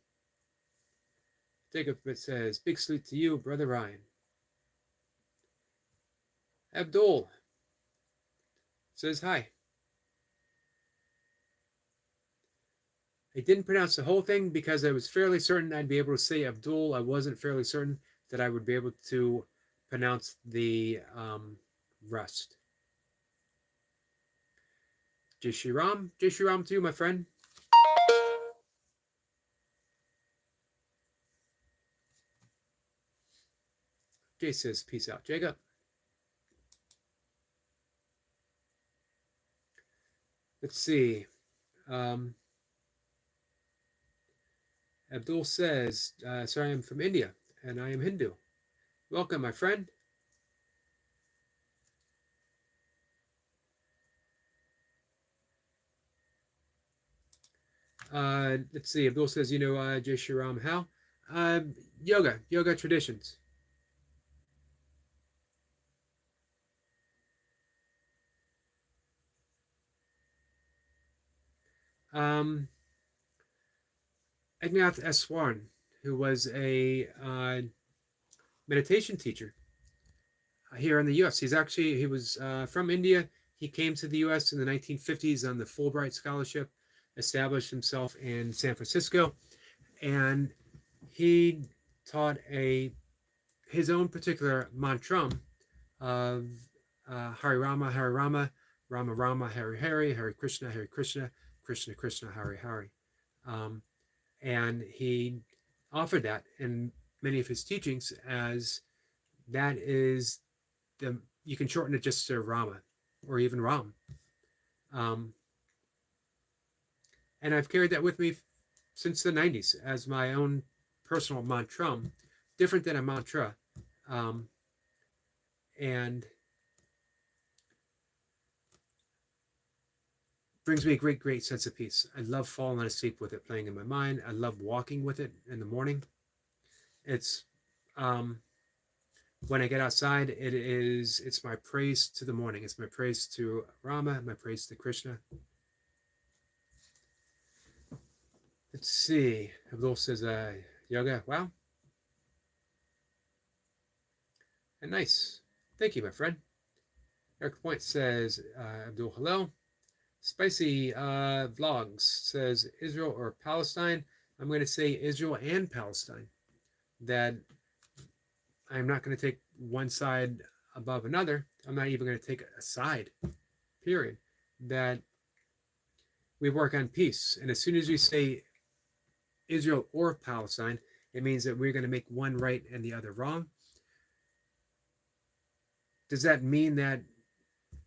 Speaker 1: Jacob says, big salute to you, Brother Ryan. Abdul says hi. I didn't pronounce the whole thing because I was fairly certain I'd be able to say Abdul. I wasn't fairly certain that I would be able to pronounce the rest. Jai Shri Ram to you, my friend. Jay says, peace out, Jacob. Let's see. Abdul says, sorry, I'm from India and I am Hindu. Welcome, my friend. Let's see. Abdul says, Jai Shri Ram, how? Yoga traditions. Egnath Eswaran, who was a meditation teacher here in the U.S. He was from India. He came to the U.S. in the 1950s on the Fulbright Scholarship, established himself in San Francisco, and he taught his own particular mantram of Hare Rama, Rama Rama, Hare Hare, Hare Krishna, Krishna Krishna, Hare Hare. And he offered that in many of his teachings as that is you can shorten it just to Rama or even Ram. And I've carried that with me since the 90s as my own personal mantram, different than a mantra. And brings me a great sense of peace. I love falling asleep with it playing in my mind. I love walking with it in the morning. It's when I get outside, it's my praise to the morning. It's my praise to Rama, my praise to Krishna. Let's see. Abdul says, yoga, wow. And nice. Thank you, my friend. Eric Point says, Abdul, hello. Spicy Vlogs says, Israel or Palestine? I'm going to say Israel and Palestine. That I'm not going to take one side above another. I'm not even going to take a side, period. That we work on peace. And as soon as we say Israel or Palestine, it means that we're going to make one right and the other wrong. Does that mean that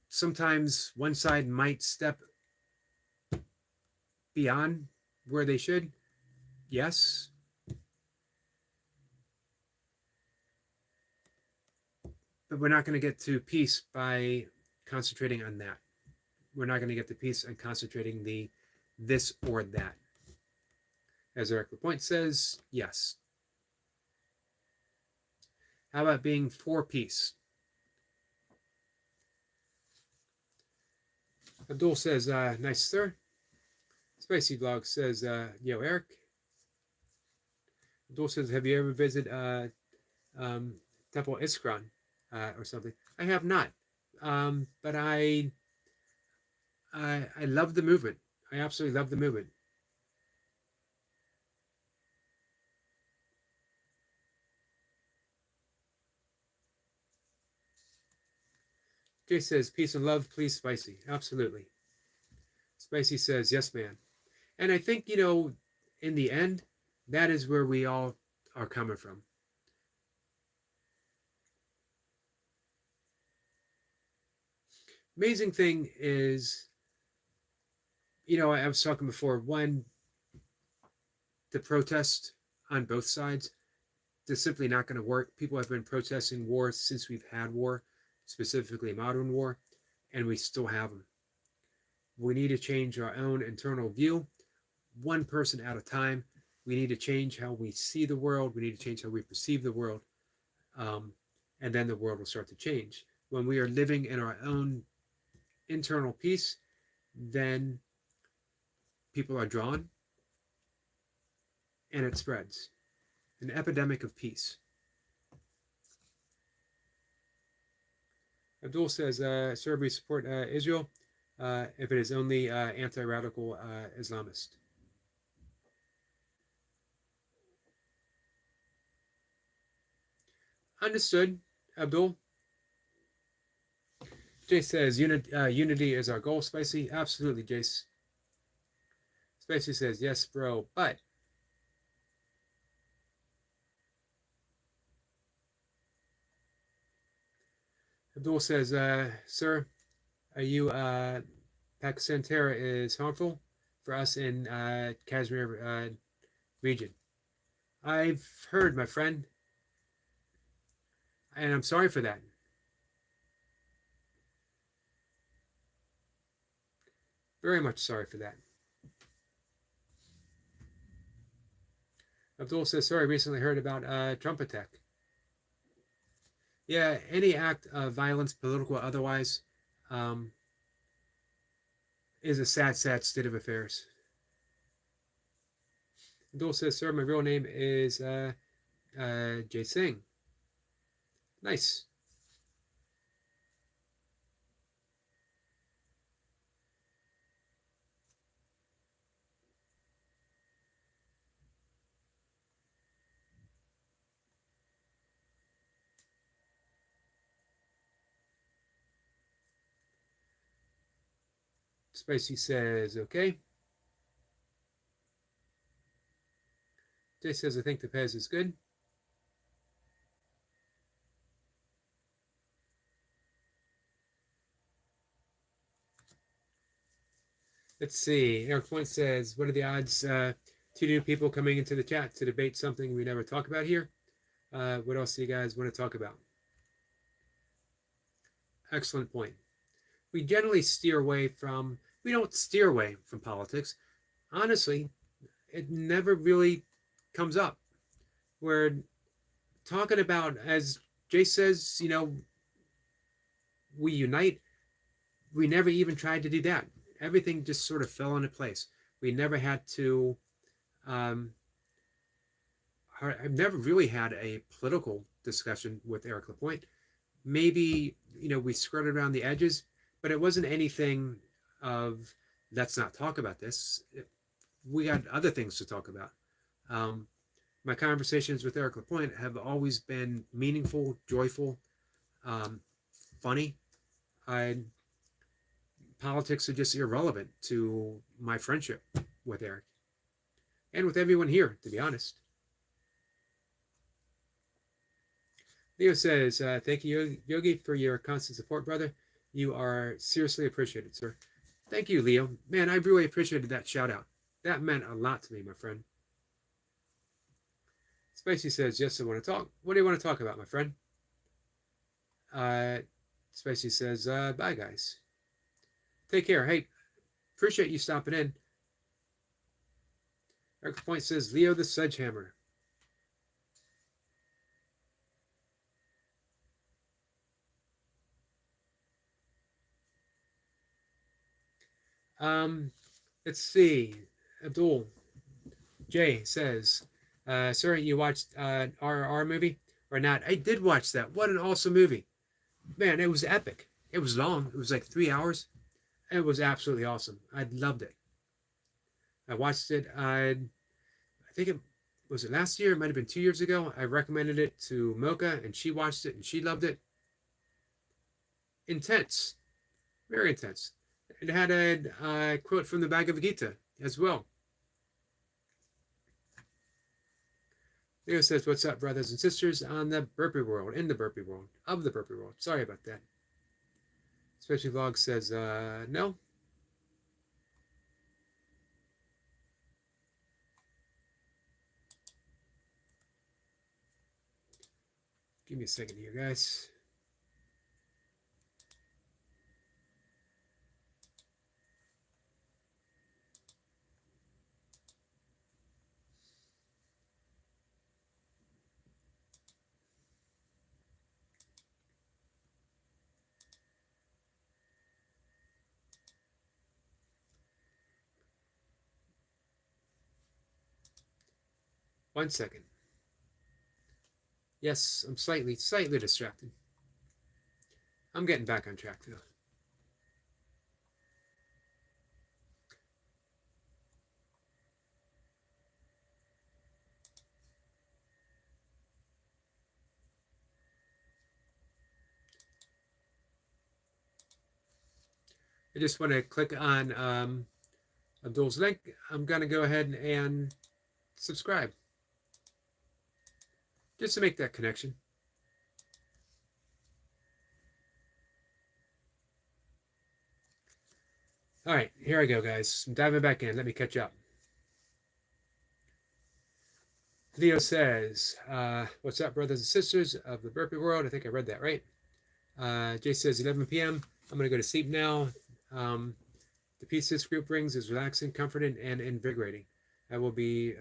Speaker 1: sometimes one side might step beyond where they should? Yes. But we're not going to get to peace by concentrating on that. We're not going to get to peace and concentrating the this or that. As Eric Lapointe says, yes. How about being for peace? Abdul says, nice, sir. Spicy Vlog says, yo, Eric. Abdul says, have you ever visited Temple Iskron or something? I have not. But I love the movement. I absolutely love the movement. Jay says, peace and love, please, Spicy. Absolutely. Spicy says, yes, man. And I think, in the end, that is where we all are coming from. Amazing thing is, I was talking before, one, the protest on both sides, they're simply not going to work. People have been protesting war since we've had war, specifically modern war, and we still have them. We need to change our own internal view, one person at a time. We need to change how we see the world. We need to change how we perceive the world. And then the world will start to change. When we are living in our own internal peace, then people are drawn and it spreads. An epidemic of peace. Abdul says, sir, we support Israel if it is only anti-radical Islamist. Understood, Abdul. Jace says, unity is our goal, Spicy. Absolutely, Jace. Spicy says, yes, bro, but Abdul says, sir, are you Pakistan terror is harmful for us in Kashmir region? I've heard, my friend, and I'm sorry for that. Very much sorry for that. Abdul says, sorry, recently heard about Trump attack. Yeah, any act of violence, political or otherwise, um, is a sad, sad state of affairs. Abdul says, sir, my real name is Jay Singh. Nice. Spicy says, okay. Jay says, I think the Pez is good. Let's see. Eric Point says, what are the odds two new people coming into the chat to debate something we never talk about here? What else do you guys want to talk about? Excellent point. We generally steer away from, we don't steer away from politics. Honestly, it never really comes up. We're talking about, as Jay says, we unite. We never even tried to do that. Everything just sort of fell into place. We never had to, I've never really had a political discussion with Eric Lapointe. Maybe, we skirted around the edges, but it wasn't anything of, let's not talk about this. We got other things to talk about. My conversations with Eric Lapointe have always been meaningful, joyful, funny. Politics are just irrelevant to my friendship with Eric and with everyone here, to be honest. Leo says, thank you, Yogi, for your constant support, brother. You are seriously appreciated, sir. Thank you, Leo. Man, I really appreciated that shout out. That meant a lot to me, my friend. Spicy says, yes, I want to talk. What do you want to talk about, my friend? Spicy says, bye, guys. Take care. Hey, appreciate you stopping in. Eric Point says, Leo the Sledgehammer. Let's see. Abdul Jay says, sir, you watched RRR movie or not? I did watch that. What an awesome movie. Man, it was epic. It was long. It was like 3 hours. It was absolutely awesome. I loved it. I watched it. I think it was last year. It might have been 2 years ago. I recommended it to Mocha, and she watched it, and she loved it. Intense. Very intense. It had a quote from the Bhagavad Gita as well. Leo says, what's up, brothers and sisters on the Burpee world, in the Burpee world, of the Burpee world. Sorry about that. Especially Vlog says, no. Give me a second here, guys. One second. Yes, I'm slightly distracted. I'm getting back on track, though. I just want to click on Abdul's link. I'm going to go ahead and subscribe just to make that connection. All right, here I go, guys. I'm diving back in. Let me catch up. Leo says, what's up, brothers and sisters of the Burpee world? I think I read that right. Jay says, 11 p.m. I'm going to go to sleep now. The peace this group brings is relaxing, comforting, and invigorating. I will be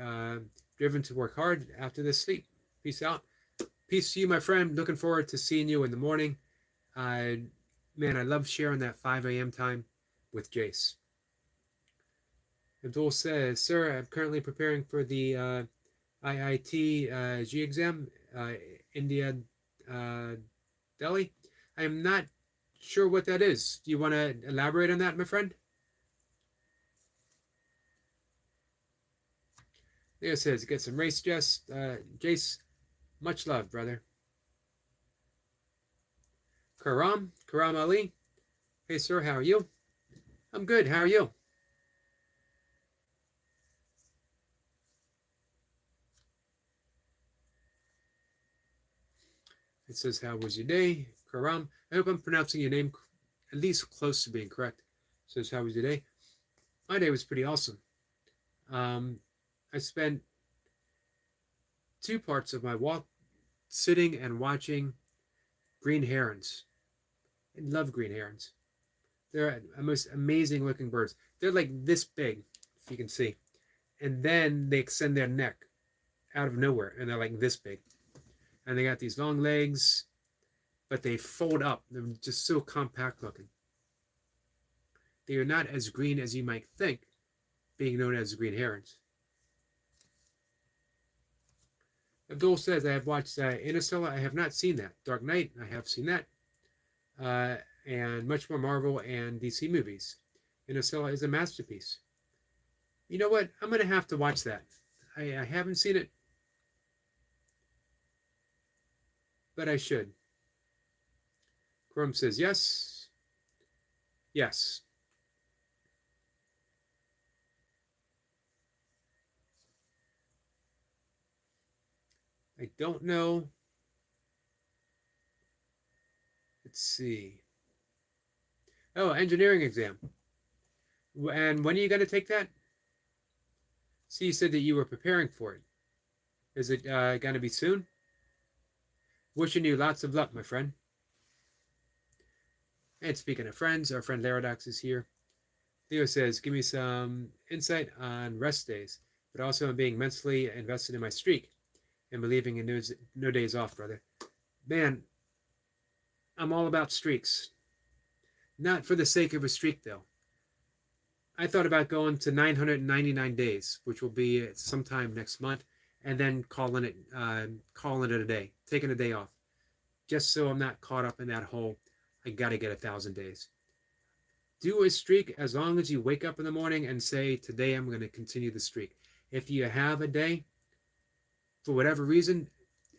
Speaker 1: driven to work hard after this sleep. Peace out. Peace to you, my friend. Looking forward to seeing you in the morning. Man, I love sharing that 5 a.m. time with Jace. Abdul says, sir, I'm currently preparing for the IIT G exam, India, Delhi. I am not sure what that is. Do you want to elaborate on that, my friend? Leo says, get some race, Jace. Much love, brother. Karam Ali. Hey, sir, how are you? I'm good. How are you? It says, how was your day? Karam. I hope I'm pronouncing your name at least close to being correct. It says, how was your day? My day was pretty awesome. I spent 2 parts of my walk sitting and watching green herons. I love green herons. They're the most amazing looking birds. They're like this big, if you can see. And then they extend their neck out of nowhere, and they're like this big. And they got these long legs, but they fold up. They're just so compact looking. They are not as green as you might think, being known as green herons. Abdul says, I have watched Interstellar. I have not seen that. Dark Knight, I have seen that. And much more Marvel and DC movies. Interstellar is a masterpiece. You know what? I'm going to have to watch that. I haven't seen it, but I should. Chrome says, yes. Yes. I don't know. Let's see. Oh, engineering exam. And when are you going to take that? See, you said that you were preparing for it. Is it going to be soon? Wishing you lots of luck, my friend. And speaking of friends, our friend Laradox is here. Leo says, give me some insight on rest days, but also on being mentally invested in my streak and believing in no days off, brother. Man, I'm all about streaks. Not for the sake of a streak, though. I thought about going to 999 days, which will be sometime next month, and then calling it a day, taking a day off, just so I'm not caught up in that whole, I got to get 1,000 days. Do a streak as long as you wake up in the morning and say, today I'm going to continue the streak. If you have a day, for whatever reason,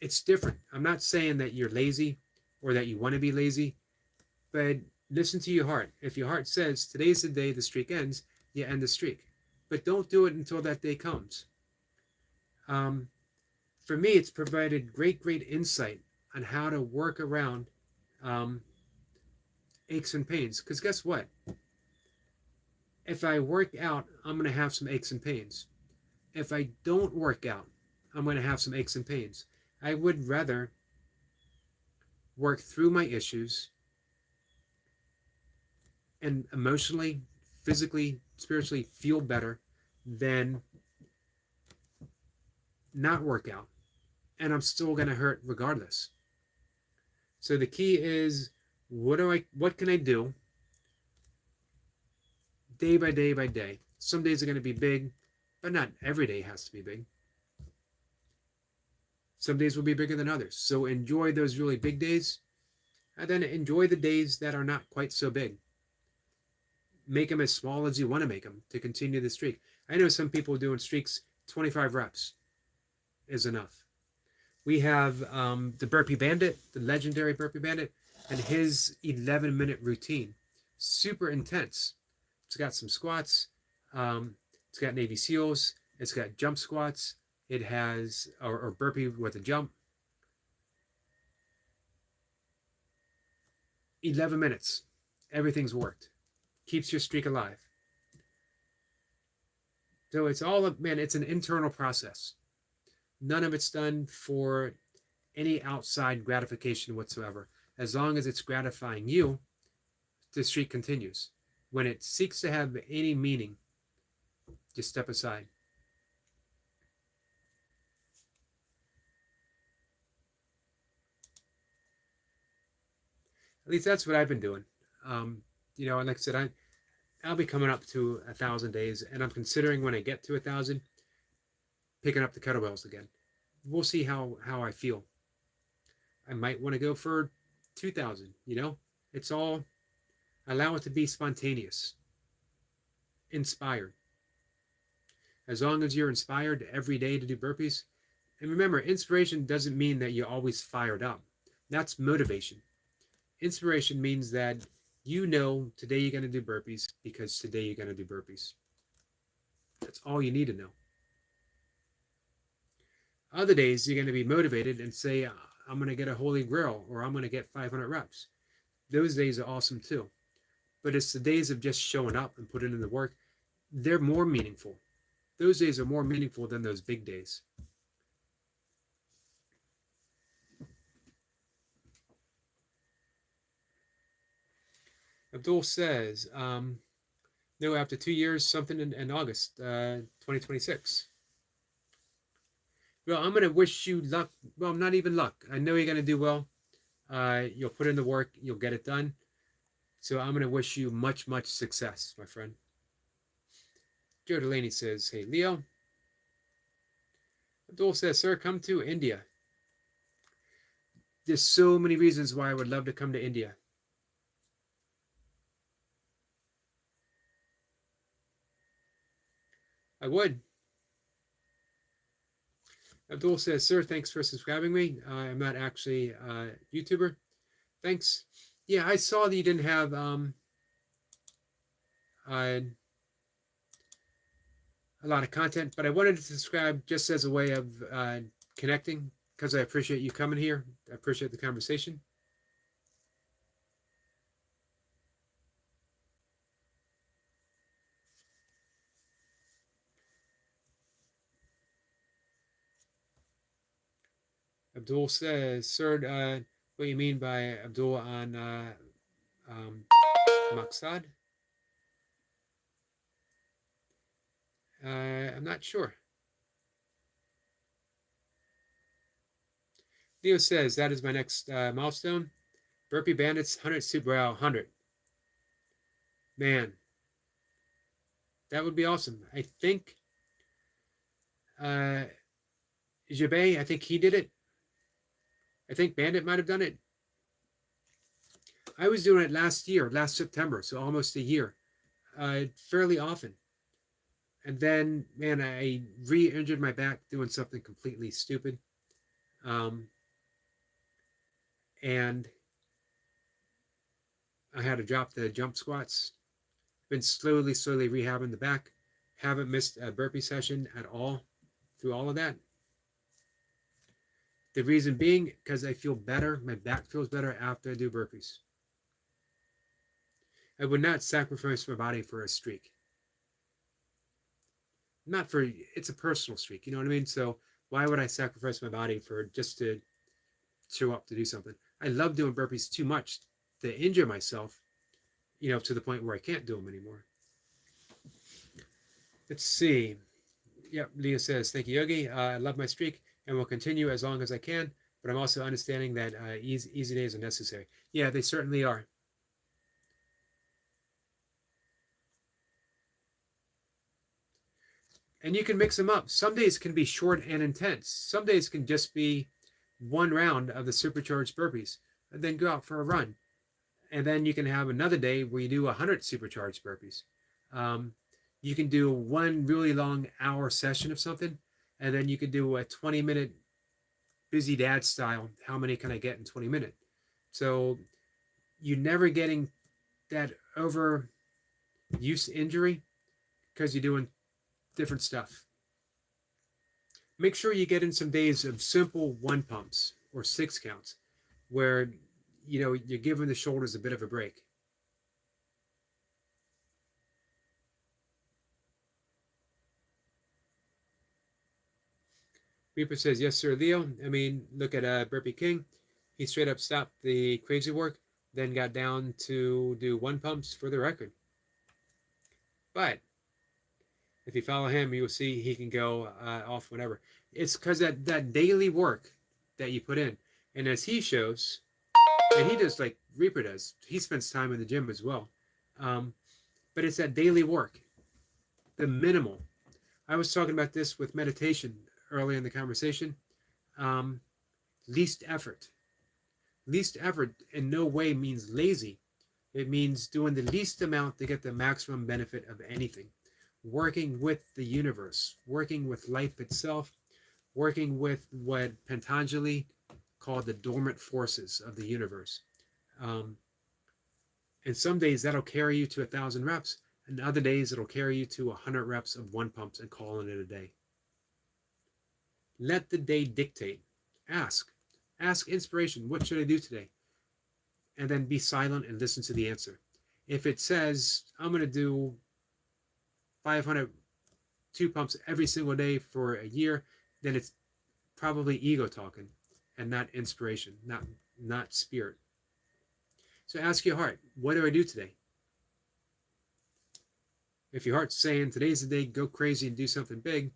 Speaker 1: it's different. I'm not saying that you're lazy or that you want to be lazy, but listen to your heart. If your heart says, today's the day the streak ends, you end the streak. But don't do it until that day comes. For me, it's provided great insight on how to work around aches and pains. Because guess what? If I work out, I'm going to have some aches and pains. If I don't work out, I'm going to have some aches and pains. I would rather work through my issues and emotionally, physically, spiritually feel better than not work out. And I'm still going to hurt regardless. So the key is, what can I do day by day by day? Some days are going to be big, but not every day has to be big. Some days will be bigger than others. So enjoy those really big days, and then enjoy the days that are not quite so big. Make them as small as you want to make them to continue the streak. I know some people doing streaks, 25 reps is enough. We have the Burpee Bandit, the legendary Burpee Bandit, and his 11-minute routine, super intense. It's got some squats. It's got Navy SEALs. It's got jump squats. It has, or burpee with a jump. 11 minutes. Everything's worked. Keeps your streak alive. So it's all, man, it's an internal process. None of it's done for any outside gratification whatsoever. As long as it's gratifying you, the streak continues. When it seeks to have any meaning, just step aside. At least that's what I've been doing. You know, and like I said, I'll be coming up to 1,000 days, and I'm considering when I get to 1,000, picking up the kettlebells again. We'll see how I feel. I might want to go for 2,000. You know, it's all, allow it to be spontaneous, inspired. As long as you're inspired every day to do burpees, and remember, inspiration doesn't mean that you're always fired up. That's motivation. Inspiration means that you know today you're going to do burpees because today you're going to do burpees. That's all you need to know. Other days you're going to be motivated and say, I'm going to get a holy grail, or I'm going to get 500 reps. Those days are awesome too. But it's the days of just showing up and putting in the work. They're more meaningful. Those days are more meaningful than those big days. Abdul says, no, after 2 years, something in August 2026. Well, I'm going to wish you luck. Well, not even luck. I know you're going to do well. You'll put in the work. You'll get it done. So I'm going to wish you much, much success, my friend. Joe Delaney says, hey, Leo. Abdul says, sir, come to India. There's so many reasons why I would love to come to India. I would. Abdul says, sir, thanks for subscribing me. I'm not actually a YouTuber. Thanks. Yeah, I saw that you didn't have a lot of content, but I wanted to subscribe just as a way of connecting, because I appreciate you coming here. I appreciate the conversation. Abdul says, sir, what do you mean by Abdul on Maqsad? I'm not sure. Leo says, that is my next milestone. Burpee Bandits 100 Super Wow 100. Man, that would be awesome. I think Jabay, I think he did it. I think Bandit might have done it. I was doing it last September, so almost a year, fairly often. And then, man, I re-injured my back doing something completely stupid. And I had to drop the jump squats. Been slowly rehabbing the back. Haven't missed a burpee session at all through all of that. The reason being, because I feel better. My back feels better after I do burpees. I would not sacrifice my body for a streak. Not for, it's a personal streak, you know what I mean? So why would I sacrifice my body for just to show up to do something? I love doing burpees too much to injure myself, you know, to the point where I can't do them anymore. Let's see. Yep, Leah says, thank you, Yogi. I love my streak and will continue as long as I can, but I'm also understanding that easy days are necessary. Yeah, they certainly are. And you can mix them up. Some days can be short and intense. Some days can just be one round of the supercharged burpees, and then go out for a run. And then you can have another day where you do 100 supercharged burpees. You can do one really long hour session of something, and then you can do a 20-minute busy dad style. How many can I get in 20 minutes? So you're never getting that overuse injury because you're doing different stuff. Make sure you get in some days of simple one pumps or 6 counts where you're giving the shoulders a bit of a break. Reaper says, yes, sir, Leo. I mean, look at Burpee King. He straight up stopped the crazy work, then got down to do one pumps for the record. But if you follow him, you will see he can go off whenever. It's because that daily work that you put in. And as he shows, and he does like Reaper does, he spends time in the gym as well. But it's that daily work, the minimal. I was talking about this with meditation early in the conversation. Least effort. Least effort in no way means lazy. It means doing the least amount to get the maximum benefit of anything. Working with the universe, working with life itself, working with what Patanjali called the dormant forces of the universe. And some days that'll carry you to 1,000 reps, and other days it'll carry you to 100 reps of one pumps and calling it a day. Let the day dictate. Ask inspiration. What should I do today? And then be silent and listen to the answer. If it says, I'm going to do 500 two pumps every single day for a year, then it's probably ego talking and not inspiration, not spirit. So ask your heart, what do I do today? If your heart's saying today's the day, go crazy and do something big,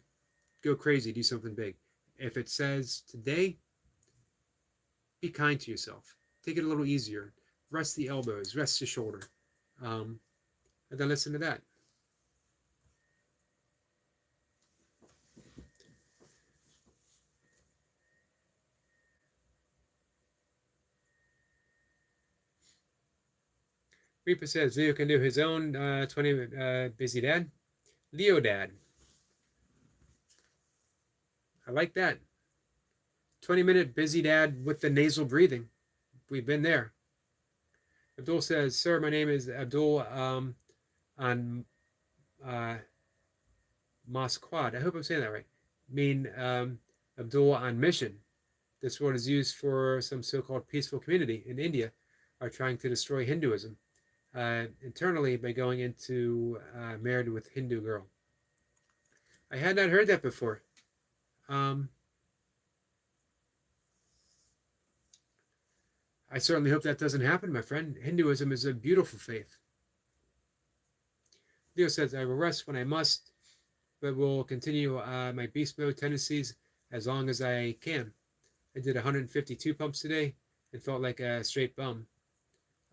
Speaker 1: go crazy, do something big. If it says today, be kind to yourself. Take it a little easier. Rest the elbows, rest the shoulder. And then listen to that. Reaper says Leo can do his own 20-minute busy dad. Leo dad. I like that. 20-minute busy dad with the nasal breathing. We've been there. Abdul says, sir, my name is Abdul on Masquad. I hope I'm saying that right. Abdul on mission. This word is used for some so-called peaceful community in India are trying to destroy Hinduism internally by going into married with Hindu girl. I had not heard that before. I certainly hope that doesn't happen, my friend. Hinduism is a beautiful faith. Leo says, I will rest when I must, but will continue my beast mode tendencies as long as I can. I did 152 pumps today and felt like a straight bum,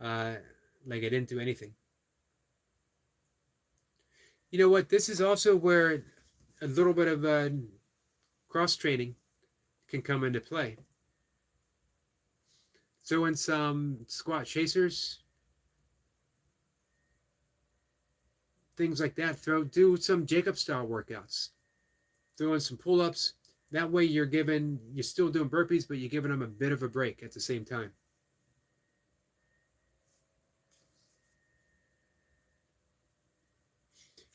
Speaker 1: like I didn't do anything. You know what? This is also where a little bit of cross-training can come into play. Throw in some squat chasers, things like that. Do some Jacob style workouts. Throw in some pull-ups. That way you're still doing burpees, but you're giving them a bit of a break at the same time.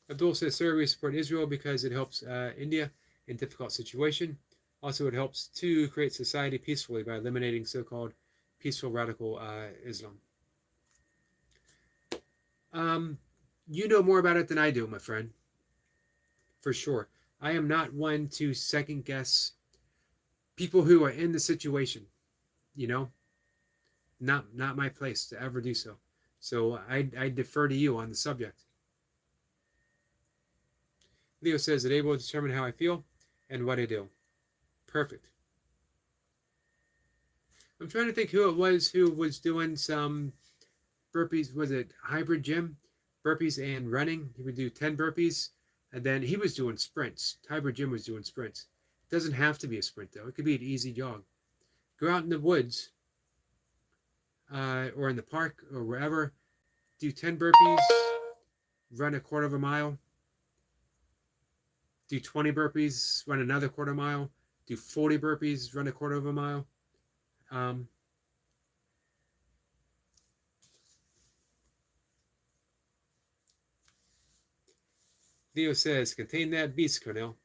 Speaker 1: Abdul says, sir, we support Israel because it helps India in difficult situation. Also, it helps to create society peacefully by eliminating so-called peaceful radical Islam. You know more about it than I do, my friend. For sure. I am not one to second guess people who are in the situation, not my place to ever do so. So I defer to you on the subject. Leo says that able to determine how I feel and what I do. Perfect. I'm trying to think who it was who was doing some burpees. Was it hybrid gym? Burpees and running. He would do 10 burpees, and then he was doing sprints. Hybrid gym was doing sprints. It doesn't have to be a sprint, though. It could be an easy jog. Go out in the woods or in the park or wherever. Do 10 burpees. Run a quarter of a mile. Do 20 burpees. Run another quarter mile. Do 40 burpees. Run a quarter of a mile. Leo says, contain that beast, Cornell.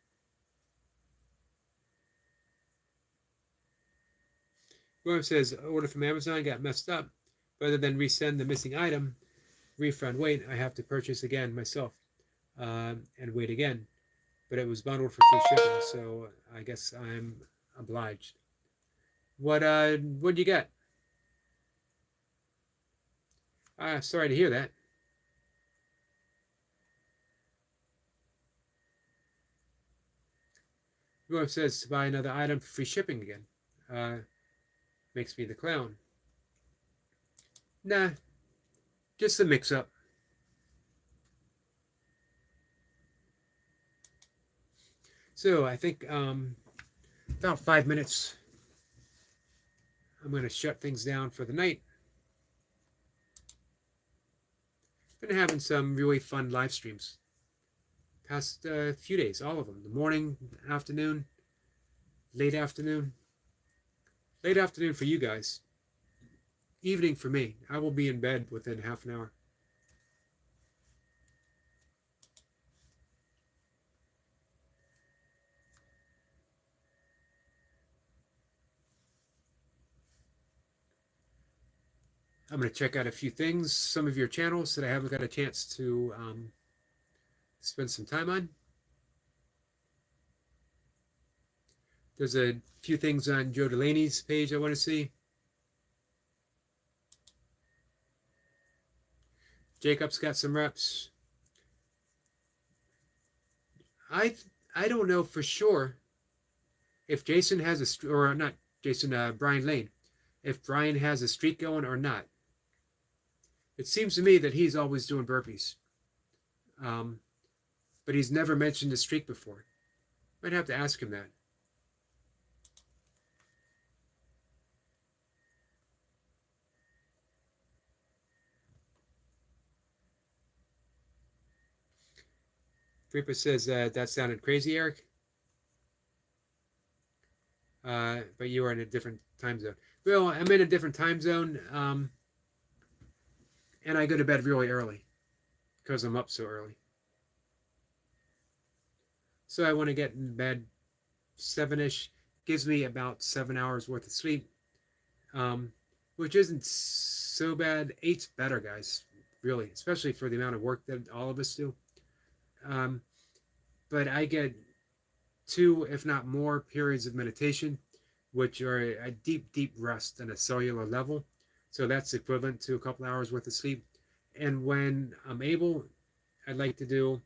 Speaker 1: William says, order from Amazon got messed up. Rather than resend the missing item, refund wait, I have to purchase again myself and wait again. But it was bundled for free shipping, so I guess I'm obliged. What'd you get? Sorry to hear that. William says to buy another item for free shipping again. Makes me the clown. Nah, just a mix-up. So I think about 5 minutes. I'm going to shut things down for the night. Been having some really fun live streams. Past few days, all of them. The morning, afternoon, late afternoon. Late afternoon for you guys. Evening for me. I will be in bed within half an hour. I'm going to check out a few things, some of your channels that I haven't got a chance to spend some time on. There's a few things on Joe Delaney's page I want to see. Jacob's got some reps. I don't know for sure if Jason has a, or not Jason, Brian Lane, if Brian has a streak going or not. It seems to me that he's always doing burpees. But he's never mentioned a streak before. Might have to ask him that. Freepa says that sounded crazy, Eric. But you are in a different time zone. Well, I'm in a different time zone, and I go to bed really early because I'm up so early. So I want to get in bed 7-ish. Gives me about 7 hours worth of sleep, which isn't so bad. 8's better, guys, really, especially for the amount of work that all of us do. But I get 2, if not more, periods of meditation, which are a deep, deep rest on a cellular level. So that's equivalent to a couple hours worth of sleep. And when I'm able, I'd like to do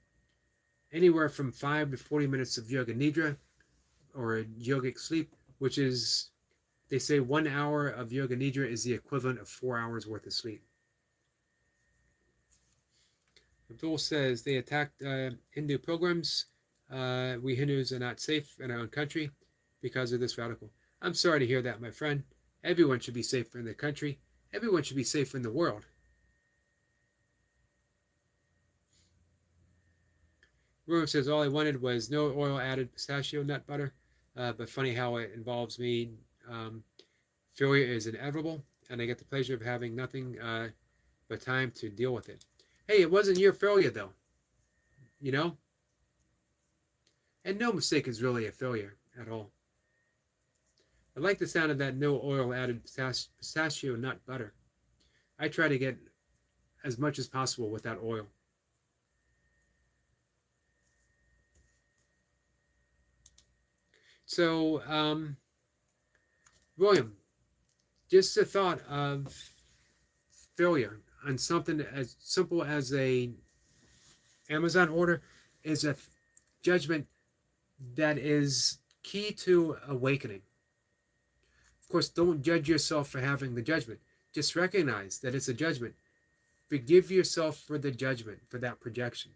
Speaker 1: anywhere from 5 to 40 minutes of yoga nidra, or a yogic sleep, which is, they say 1 hour of yoga nidra is the equivalent of 4 hours worth of sleep. Abdul says they attacked Hindu pilgrims. We Hindus are not safe in our own country because of this radical. I'm sorry to hear that, my friend. Everyone should be safe in their country. Everyone should be safe in the world. Rumor says all I wanted was no oil added pistachio nut butter, but funny how it involves me. Failure is inevitable, and I get the pleasure of having nothing but time to deal with it. Hey, it wasn't your failure, though. You know? And no mistake is really a failure at all. I like the sound of that no oil added pistachio nut butter. I try to get as much as possible without oil. So, William, just the thought of failure on something as simple as a Amazon order is a judgment that is key to awakening. Of course, don't judge yourself for having the judgment. Just recognize that it's a judgment. Forgive yourself for the judgment, for that projection.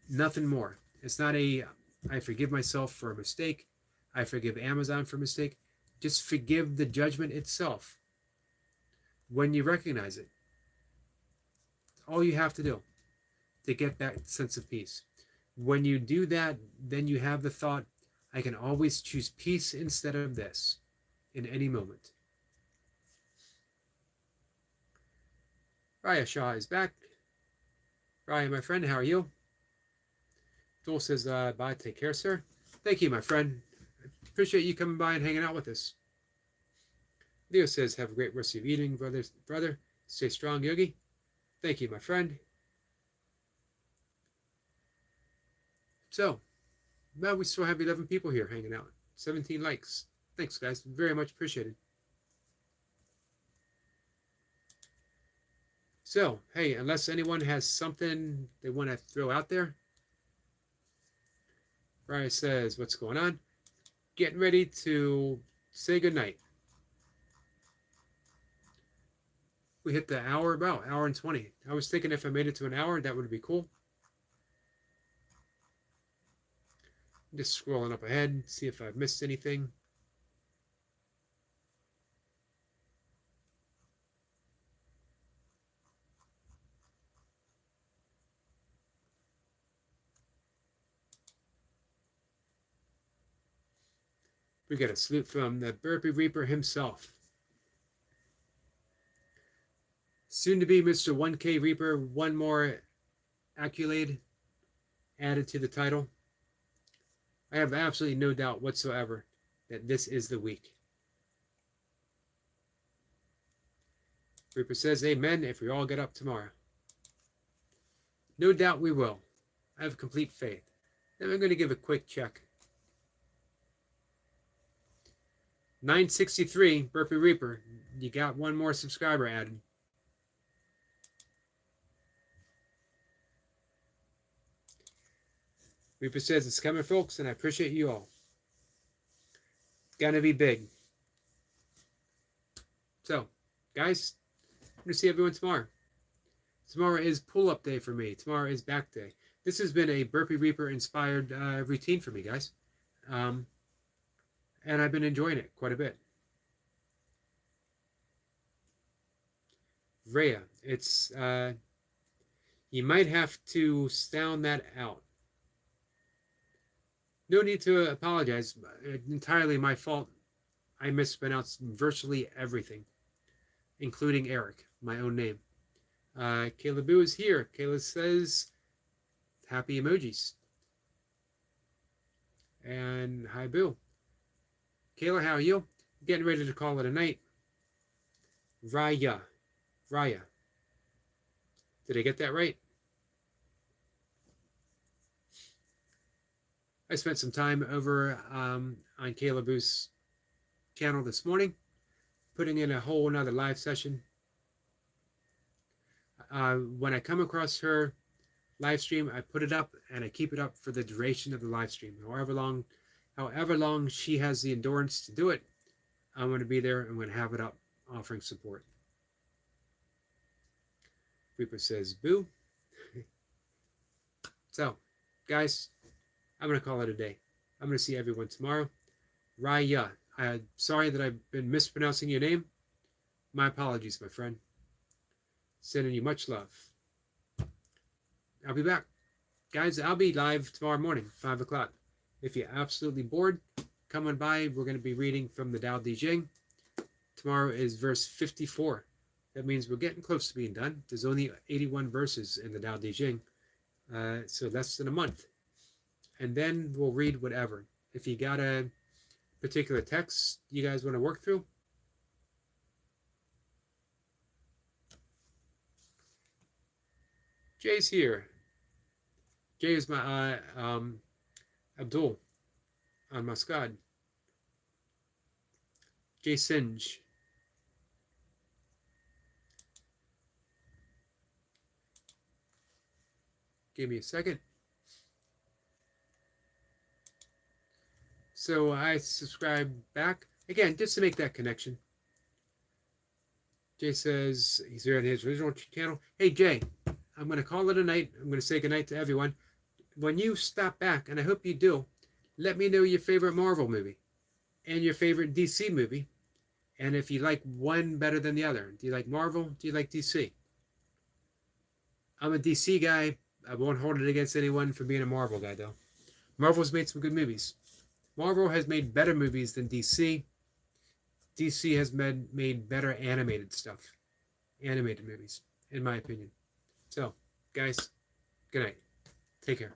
Speaker 1: Nothing more. It's not a, I forgive myself for a mistake. I forgive Amazon for a mistake. Just forgive the judgment itself when you recognize it. All you have to do to get that sense of peace. When you do that, then you have the thought, I can always choose peace instead of this in any moment. Raya Shah is back. Raya, my friend, how are you? Joel says, bye. Take care, sir. Thank you, my friend. Appreciate you coming by and hanging out with us. Leo says, have a great rest of your evening, brother. Stay strong, Yogi. Thank you, my friend. So, well, we still have 11 people here hanging out. 17 likes. Thanks, guys. Very much appreciated. So, hey, unless anyone has something they want to throw out there. Brian says, what's going on? Getting ready to say goodnight. We hit the hour, about hour and 20. I was thinking if I made it to an hour, that would be cool. Just scrolling up ahead, see if I've missed anything. We got a salute from the Burpee Reaper himself. Soon to be Mr. 1K Reaper, one more accolade added to the title. I have absolutely no doubt whatsoever that this is the week. Reaper says, amen, if we all get up tomorrow. No doubt we will. I have complete faith. Then I'm going to give a quick check. 963, Burpee Reaper. You got one more subscriber added. Reaper says it's coming, folks, and I appreciate you all. It's gonna be big. So, guys, I'm gonna see everyone tomorrow. Tomorrow is pull-up day for me. Tomorrow is back day. This has been a Burpee Reaper inspired routine for me, guys. And I've been enjoying it quite a bit. Rhea, it's, you might have to sound that out. No need to apologize. Entirely my fault. I mispronounced virtually everything, including Eric, my own name. Kayla Boo is here. Kayla says, happy emojis. And hi, Boo. Kayla, how are you? Getting ready to call it a night. Raya. Did I get that right? I spent some time over on Kayla Boo's channel this morning, putting in a whole another live session. When I come across her live stream, I put it up and I keep it up for the duration of the live stream. However long she has the endurance to do it, I'm going to be there. I'm going to have it up offering support. Reaper says, boo. So, guys, I'm going to call it a day. I'm going to see everyone tomorrow. Raya. Sorry that I've been mispronouncing your name. My apologies, my friend. Sending you much love. I'll be back. Guys, I'll be live tomorrow morning, 5 o'clock. If you're absolutely bored, come on by. We're going to be reading from the Tao Te Ching. Tomorrow is verse 54. That means we're getting close to being done. There's only 81 verses in the Tao Te Ching. So less than a month. And then we'll read whatever. If you got a particular text you guys want to work through, Jay's here. Jay is my Abdul on Muscad. Jay Singe. Give me a second. So I subscribe back. Again, just to make that connection. Jay says he's here on his original channel. Hey, Jay, I'm going to call it a night. I'm going to say goodnight to everyone. When you stop back, and I hope you do, let me know your favorite Marvel movie and your favorite DC movie. And if you like one better than the other. Do you like Marvel? Do you like DC? I'm a DC guy. I won't hold it against anyone for being a Marvel guy, though. Marvel's made some good movies. Marvel has made better movies than DC. DC has made better animated stuff. Animated movies, in my opinion. So, guys, good night. Take care.